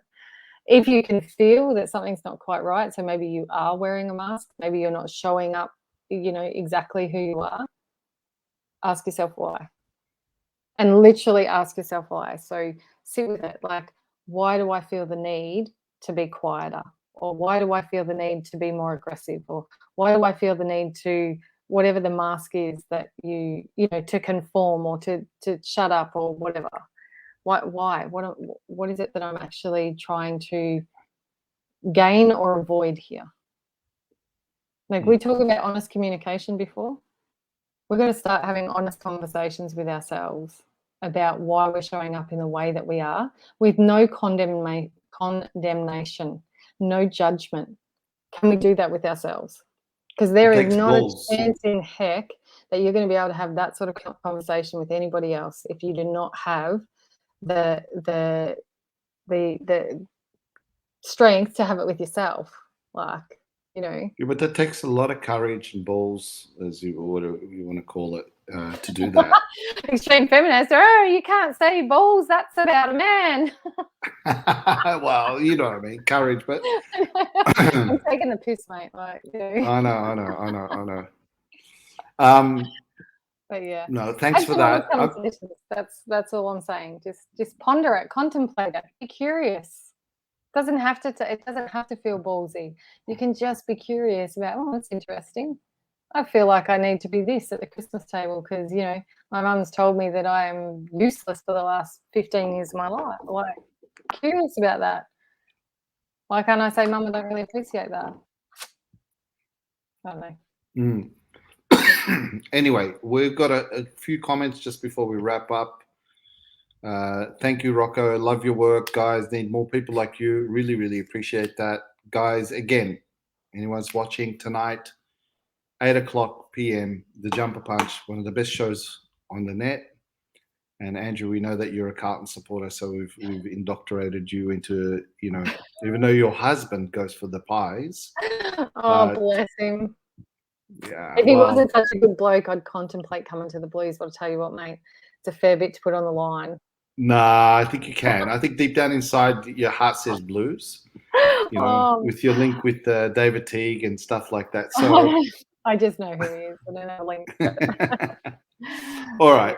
If you can feel that something's not quite right, so maybe you are wearing a mask, maybe you're not showing up, exactly who you are, ask yourself why. And literally ask yourself why. So sit with it. Like, why do I feel the need to be quieter? Or why do I feel the need to be more aggressive? Or why do I feel the need to, whatever the mask is that to conform or to shut up or whatever? Why? What is it that I'm actually trying to gain or avoid here? Like, we talk about honest communication before. We're going to start having honest conversations with ourselves about why we're showing up in the way that we are, with no condemnation, no judgment. Can we do that with ourselves? Because there is not a chance in heck that you're going to be able to have that sort of conversation with anybody else if you do not have the strength to have it with yourself. Yeah, but that takes a lot of courage and balls, as whatever you want to call it, to do that. Extreme feminist. Oh, you can't say balls. That's about a man. Well, you know what I mean, courage. But I'm taking the piss, mate. I know. But yeah. No, thanks for that. That's all I'm saying. Just ponder it, contemplate it, be curious. It doesn't have to feel ballsy. You can just be curious about, oh, that's interesting. I feel like I need to be this at the Christmas table because, my mum's told me that I am useless for the last 15 years of my life. Like, curious about that. Why can't I say, Mum, I don't really appreciate that? I don't know. Anyway, we've got a few comments just before we wrap up. Thank you, Rocco. Love your work, guys. Need more people like you. Really, really appreciate that. Guys, again, anyone's watching tonight, 8 o'clock p.m., The Jumper Punch, one of the best shows on the net. And Andrew, we know that you're a Carlton supporter, so we've indoctrinated you into, even though your husband goes for the pies. Oh, bless him. Yeah. If he wasn't such a good bloke, I'd contemplate coming to the Blues. But I'll tell you what, mate, it's a fair bit to put on the line. Nah, I think you can. I think deep down inside, your heart says Blues. With your link with David Teague and stuff like that. So I just know who he is. I don't have a link. All right.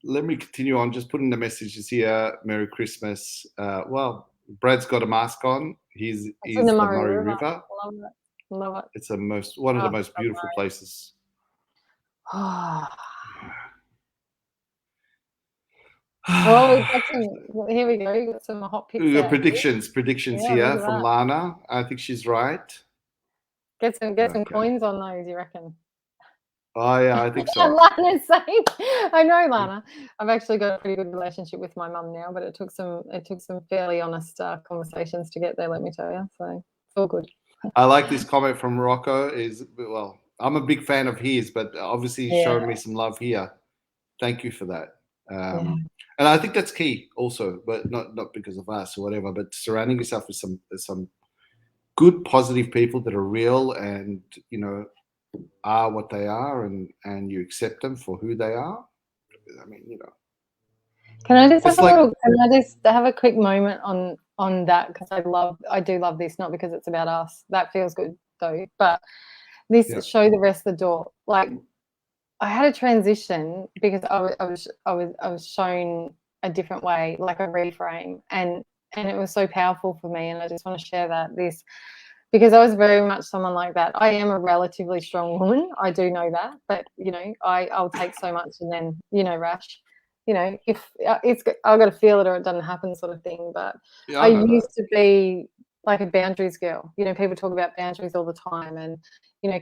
Let me continue on. Just putting the messages here. Merry Christmas. Well, Brad's got a mask on. He's in the Murray River. Love it. Love it. It's one of the most beautiful places. Well, here we go. We've got some hot picks. We got predictions here from that. Lana. I think she's right. Get some coins on those, you reckon? Oh yeah, I think so. Lana's saying, I know, Lana. I've actually got a pretty good relationship with my mum now, but it took some fairly honest conversations to get there, let me tell you. So it's all good. I like this comment from Rocco. I'm a big fan of his, but obviously he's showing me some love here. Thank you for that. And I think that's key also, but not because of us or whatever, but surrounding yourself with some good, positive people that are real and, are what they are and you accept them for who they are. I mean, Can I just have a quick moment on that? Because I do love this, not because it's about us. That feels good though. But this show the rest of the door. Like, I had a transition because I was shown a different way, like a reframe, and it was so powerful for me. And I just want to share this because I was very much someone like that. I am a relatively strong woman. I do know that, but I'll take so much, and then Rash, if I've got to feel it or it doesn't happen, sort of thing. But I used to be like a boundaries girl. People talk about boundaries all the time, and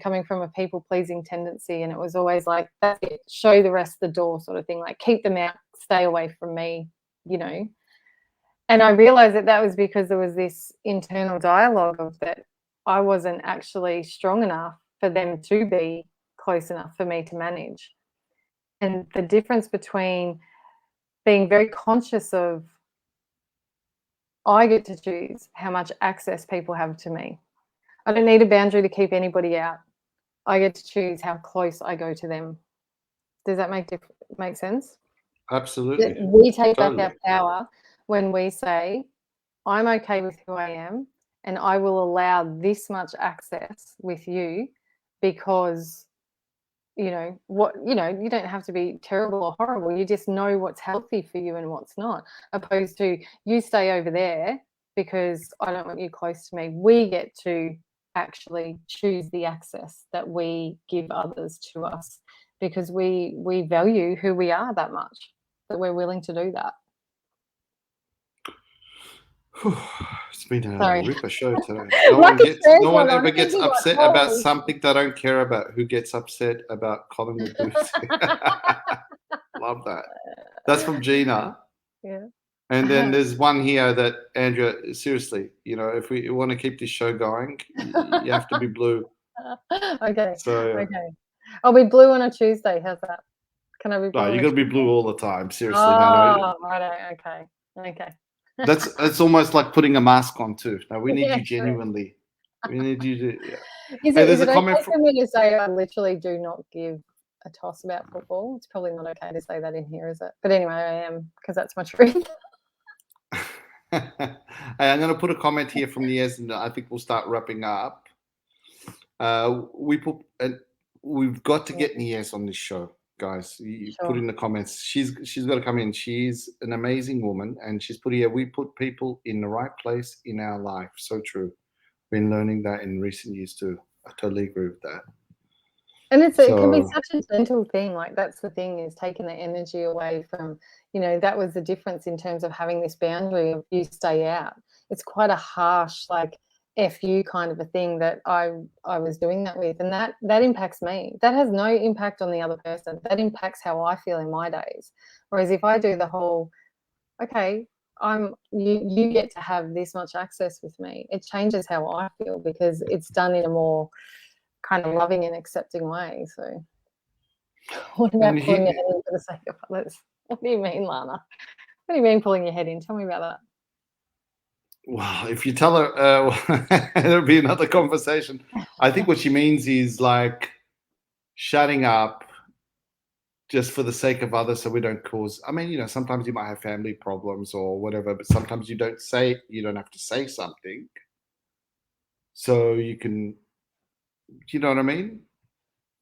coming from a people-pleasing tendency, and it was always like, that's it, show the rest the door sort of thing, like keep them out, stay away from me, And I realized that was because there was this internal dialogue of that I wasn't actually strong enough for them to be close enough for me to manage. And the difference between being very conscious of, I get to choose how much access people have to me. I don't need a boundary to keep anybody out. I get to choose how close I go to them. Does that make sense? Absolutely. We take back our power when we say, I'm okay with who I am, and I will allow this much access with you because, you don't have to be terrible or horrible. You just know what's healthy for you and what's not, opposed to you stay over there because I don't want you close to me. We get to actually choose the access that we give others to us because we value who we are that much that we're willing to do that. It's been a ripper show today. No one ever gets upset about something they don't care about. Who gets upset about Collingwood losing? Love that. That's from Gina. Yeah. And then there's one here that, Andrea, seriously, if we want to keep this show going, you have to be blue. Okay. So, okay. I'll be blue on a Tuesday. How's that? Can I be blue? No, you got to be blue all the time. Seriously. Oh, right. Okay. That's almost like putting a mask on too. No, we need you genuinely. We need you to. Yeah. Is it okay for me to say I literally do not give a toss about football? It's probably not okay to say that in here, is it? But anyway, I am, because that's my truth. I'm going to put a comment here from Niaz, and I think we'll start wrapping up. We've got to get Niaz on this show, guys. You put in the comments. She's got to come in. She's an amazing woman, and she's put here. We put people in the right place in our life. So true. Been learning that in recent years too. I totally agree with that. And it can be such a gentle thing. Like, that's the thing, is taking the energy away from, that was the difference in terms of having this boundary of you stay out. It's quite a harsh, like, F you kind of a thing that I was doing that with. And that impacts me. That has no impact on the other person. That impacts how I feel in my days. Whereas if I do the whole, okay, you get to have this much access with me. It changes how I feel because it's done in a more kind of loving and accepting way. So what about pulling your head in for the sake of others? What do you mean, Lana? What do you mean pulling your head in? Tell me about that. Well, if you tell her, there'll be another conversation. I think what she means is like shutting up just for the sake of others, so we don't cause. I mean, you know, sometimes you might have family problems or whatever, but sometimes you don't have to say something, so you can. You know what I mean?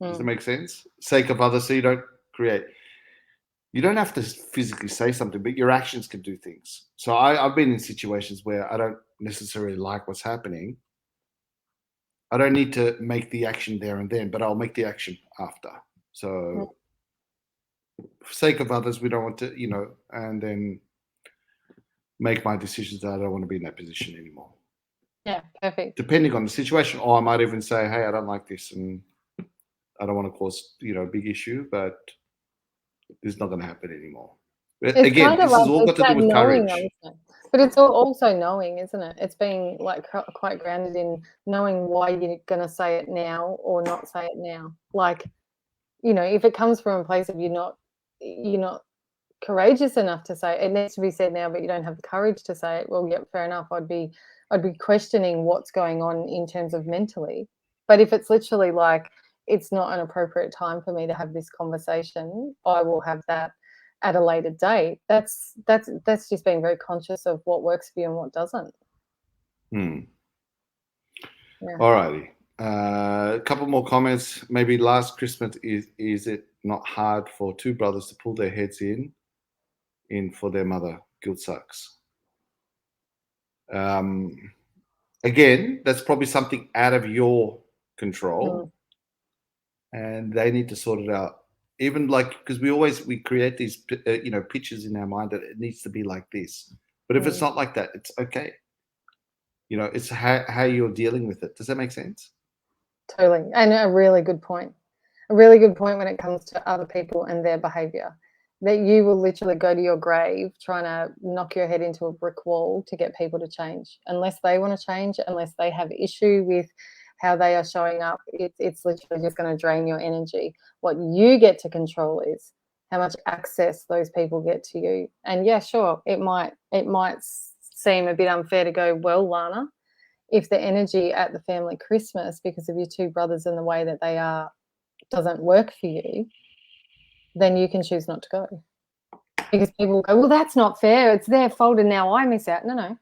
Does that make sense? Sake of others, so you don't create. You don't have to physically say something, but your actions can do things. So I've been in situations where I don't necessarily like what's happening. I don't need to make the action there and then, but I'll make the action after. So for sake of others, we don't want to, and then make my decisions that I don't want to be in that position anymore. Yeah, perfect. Depending on the situation, or I might even say, hey, I don't like this and I don't want to cause, a big issue, but this is not going to happen anymore. But It's again, kind of this has like, all got to do with knowing, courage. isn't it? But it's also knowing, isn't it? It's being like quite grounded in knowing why you're going to say it now or not say it now. Like, if it comes from a place of you're not courageous enough to say it needs to be said now, but you don't have the courage to say it. Well, yeah, fair enough. I'd be questioning what's going on in terms of mentally. But if it's literally like it's not an appropriate time for me to have this conversation, I will have that at a later date. That's just being very conscious of what works for you and what doesn't. Yeah. All righty. A couple more comments. Maybe last Christmas, is it not hard for two brothers to pull their heads in for their mother? Guilt sucks. Again, that's probably something out of your control, and they need to sort it out. Even because we create these pictures in our mind that it needs to be like this, but if it's not like that, it's okay. It's how you're dealing with it. Does that make sense? Totally. And a really good point. A really good point when it comes to other people and their behavior. That you will literally go to your grave trying to knock your head into a brick wall to get people to change. Unless they want to change, unless they have issue with how they are showing up, it's literally just going to drain your energy. What you get to control is how much access those people get to you. And yeah, sure, it might seem a bit unfair to go, well, Lana, if the energy at the family Christmas, because of your two brothers and the way that they are, doesn't work for you, then you can choose not to go. Because people will go, well, that's not fair. It's their fault and now I miss out. No.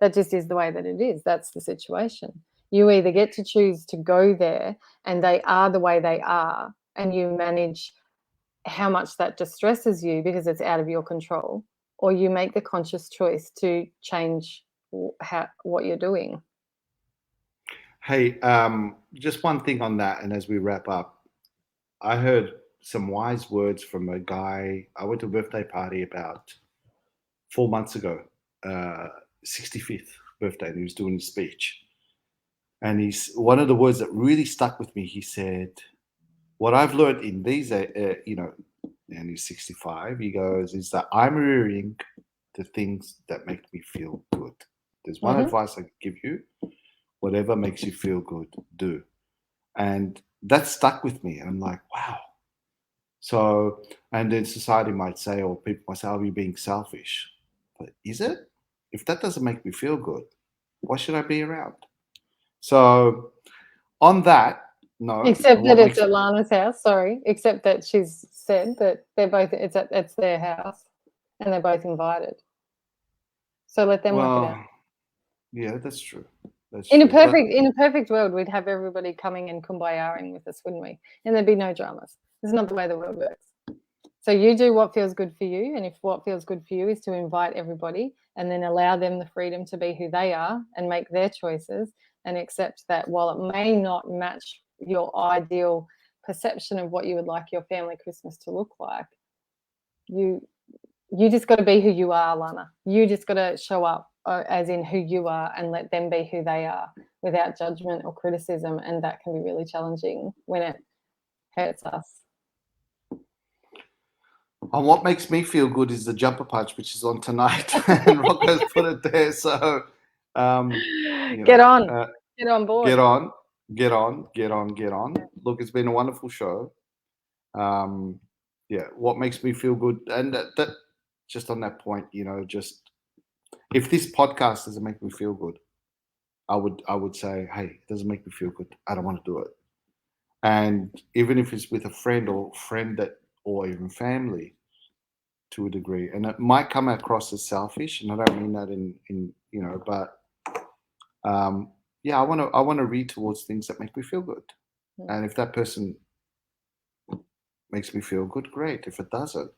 That just is the way that it is. That's the situation. You either get to choose to go there and they are the way they are and you manage how much that distresses you because it's out of your control, or you make the conscious choice to change what you're doing. Hey, just one thing on that, and as we wrap up, I heard some wise words from a guy. I went to a birthday party about 4 months ago, 65th birthday, and he was doing his speech. And one of the words that really stuck with me, he said, what I've learned in these, and he's 65, he goes, is that I'm rearing the things that make me feel good. There's one advice I can give you. Whatever makes you feel good, do. And that stuck with me. And I'm like, wow. So, and then society might say, or people might say, are you being selfish? But is it? If that doesn't make me feel good, why should I be around? So on that, no. Except that it's at Lana's house, sorry. Except that she's said that they're both, it's their house and they're both invited. So let them work it out. Yeah, that's true. In a perfect world, we'd have everybody coming and kumbayaing with us, wouldn't we? And there'd be no dramas. This is not the way the world works. So you do what feels good for you, and if what feels good for you is to invite everybody and then allow them the freedom to be who they are and make their choices, and accept that while it may not match your ideal perception of what you would like your family Christmas to look like, you just got to be who you are, Lana. You just got to show up as in who you are and let them be who they are without judgment or criticism, and that can be really challenging when it hurts us. And what makes me feel good is the jumper punch, which is on tonight, and Rocco's put it there. So, Get on. Get on board. get on, get on, get on, get on. Look, it's been a wonderful show. Yeah, what makes me feel good, and that just on that point, just if this podcast doesn't make me feel good, I would say, hey, it doesn't make me feel good. I don't want to do it. And even if it's with a friend or even family, to a degree, and it might come across as selfish, and I don't mean that in but yeah, I want to read towards things that make me feel good, and if that person makes me feel good, great. If it doesn't,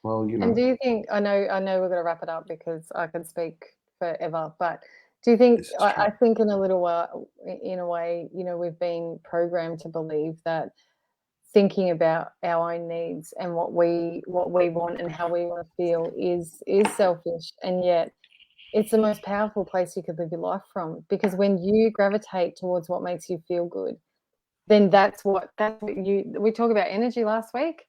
well, And do you think, I know we're going to wrap it up because I can speak forever, but do you think, I think in a way, we've been programmed to believe that thinking about our own needs and what we want and how we want to feel is selfish, and yet it's the most powerful place you could live your life from, because when you gravitate towards what makes you feel good, then that's what we talked about energy last week.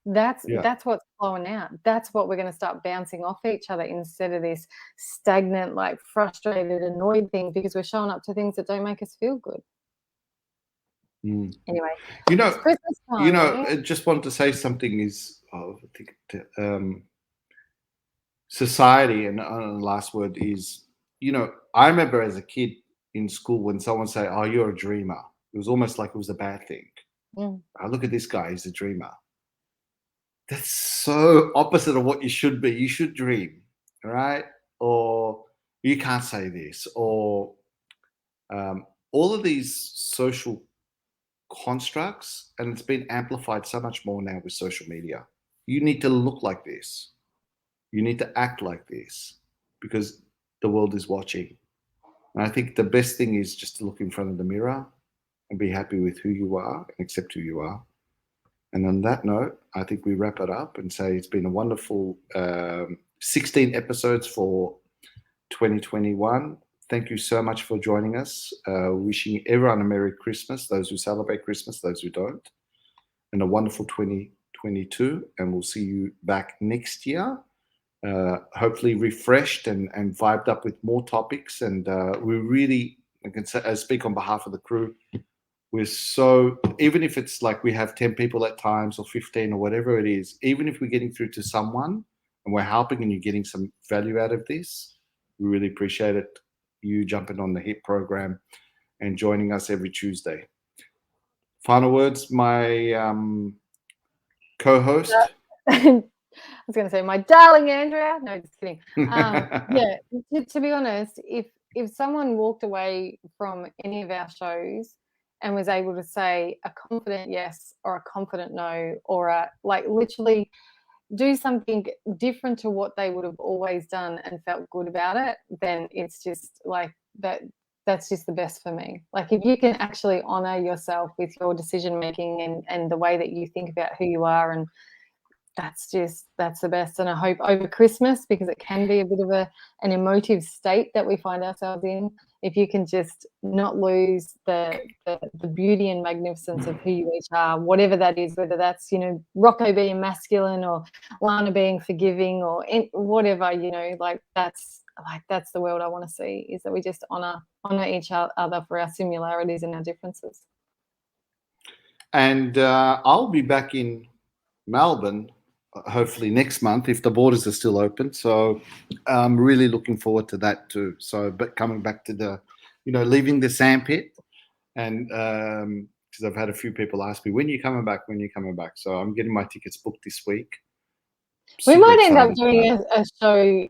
That's what's flowing out. That's what we're going to start bouncing off each other, instead of this stagnant, like frustrated, annoyed thing, because we're showing up to things that don't make us feel good. Anyway, it's Christmas time, right? I just wanted to say something is, I think, society, and the last word is, I remember as a kid in school when someone say, "Oh, you're a dreamer," it was almost like it was a bad thing. I look at this guy; he's a dreamer. That's so opposite of what you should be. You should dream, right? Or you can't say this, or all of these social constructs, and it's been amplified so much more now with social media. You need to look like this. You need to act like this because the world is watching. And I think the best thing is just to look in front of the mirror and be happy with who you are and accept who you are. And on that note, I think we wrap it up and say it's been a wonderful 16 episodes for 2021. Thank you so much for joining us. Wishing everyone a Merry Christmas, those who celebrate Christmas, those who don't, and a wonderful 2022. And we'll see you back next year, hopefully refreshed and vibed up with more topics. And we really, I can say, I speak on behalf of the crew, we're so, even if it's like we have 10 people at times or 15 or whatever it is, even if we're getting through to someone and we're helping and you're getting some value out of this, we really appreciate it. You jumping on the HIT program and joining us every Tuesday. Final words, my co-host. I was going to say, my darling Andrea. No, just kidding. Yeah, to be honest, if someone walked away from any of our shows and was able to say a confident yes or a confident no, or literally do something different to what they would have always done and felt good about it, then it's just like that. That's just the best for me. Like, if you can actually honor yourself with your decision making and the way that you think about who you are, and that's the best. And I hope over Christmas, because it can be a bit of an emotive state that we find ourselves in, if you can just not lose the beauty and magnificence of who you each are, whatever that is, whether that's, Rocco being masculine or Lana being forgiving or whatever, that's the world I want to see, is that we just honor each other for our similarities and our differences. And I'll be back in Melbourne hopefully next month if the borders are still open. So I'm really looking forward to that too. So, but coming back to the, leaving the sandpit, and because I've had a few people ask me, when are you coming back? When are you coming back? So I'm getting my tickets booked this week. We might end up doing a show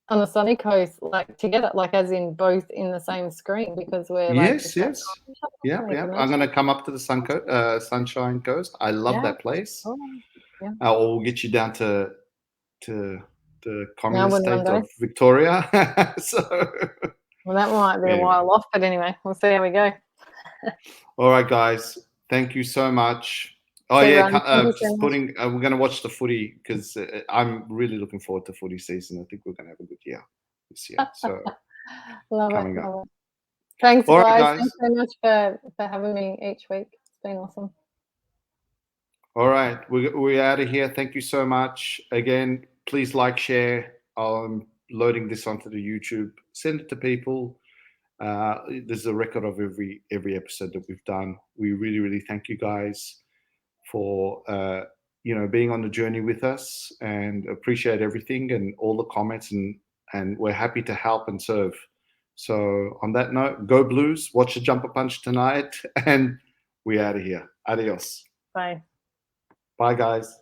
on the sunny coast, like together, like as in both in the same screen, because we're yes. Yeah. I'm going to come up to the Sunshine Coast. I love that place. Oh, yeah. Or we'll get you down to the communist state of Victoria. Well, that might be a while off, but anyway, we'll see how we go. All right, guys. Thank you so much. Oh, yeah. We're going to watch the footy because I'm really looking forward to footy season. I think we're going to have a good year this year. So love it. Thanks, guys. Thanks so much for having me each week. It's been awesome. All right, we're out of here. Thank you so much. Again, please like, share. I'm loading this onto the YouTube. Send it to people. This is a record of every episode that we've done. We really, really thank you guys for being on the journey with us, and appreciate everything and all the comments, and we're happy to help and serve. So on that note, go Blues, watch the Jumper Punch tonight, and we're out of here. Adios. Bye. Bye, guys.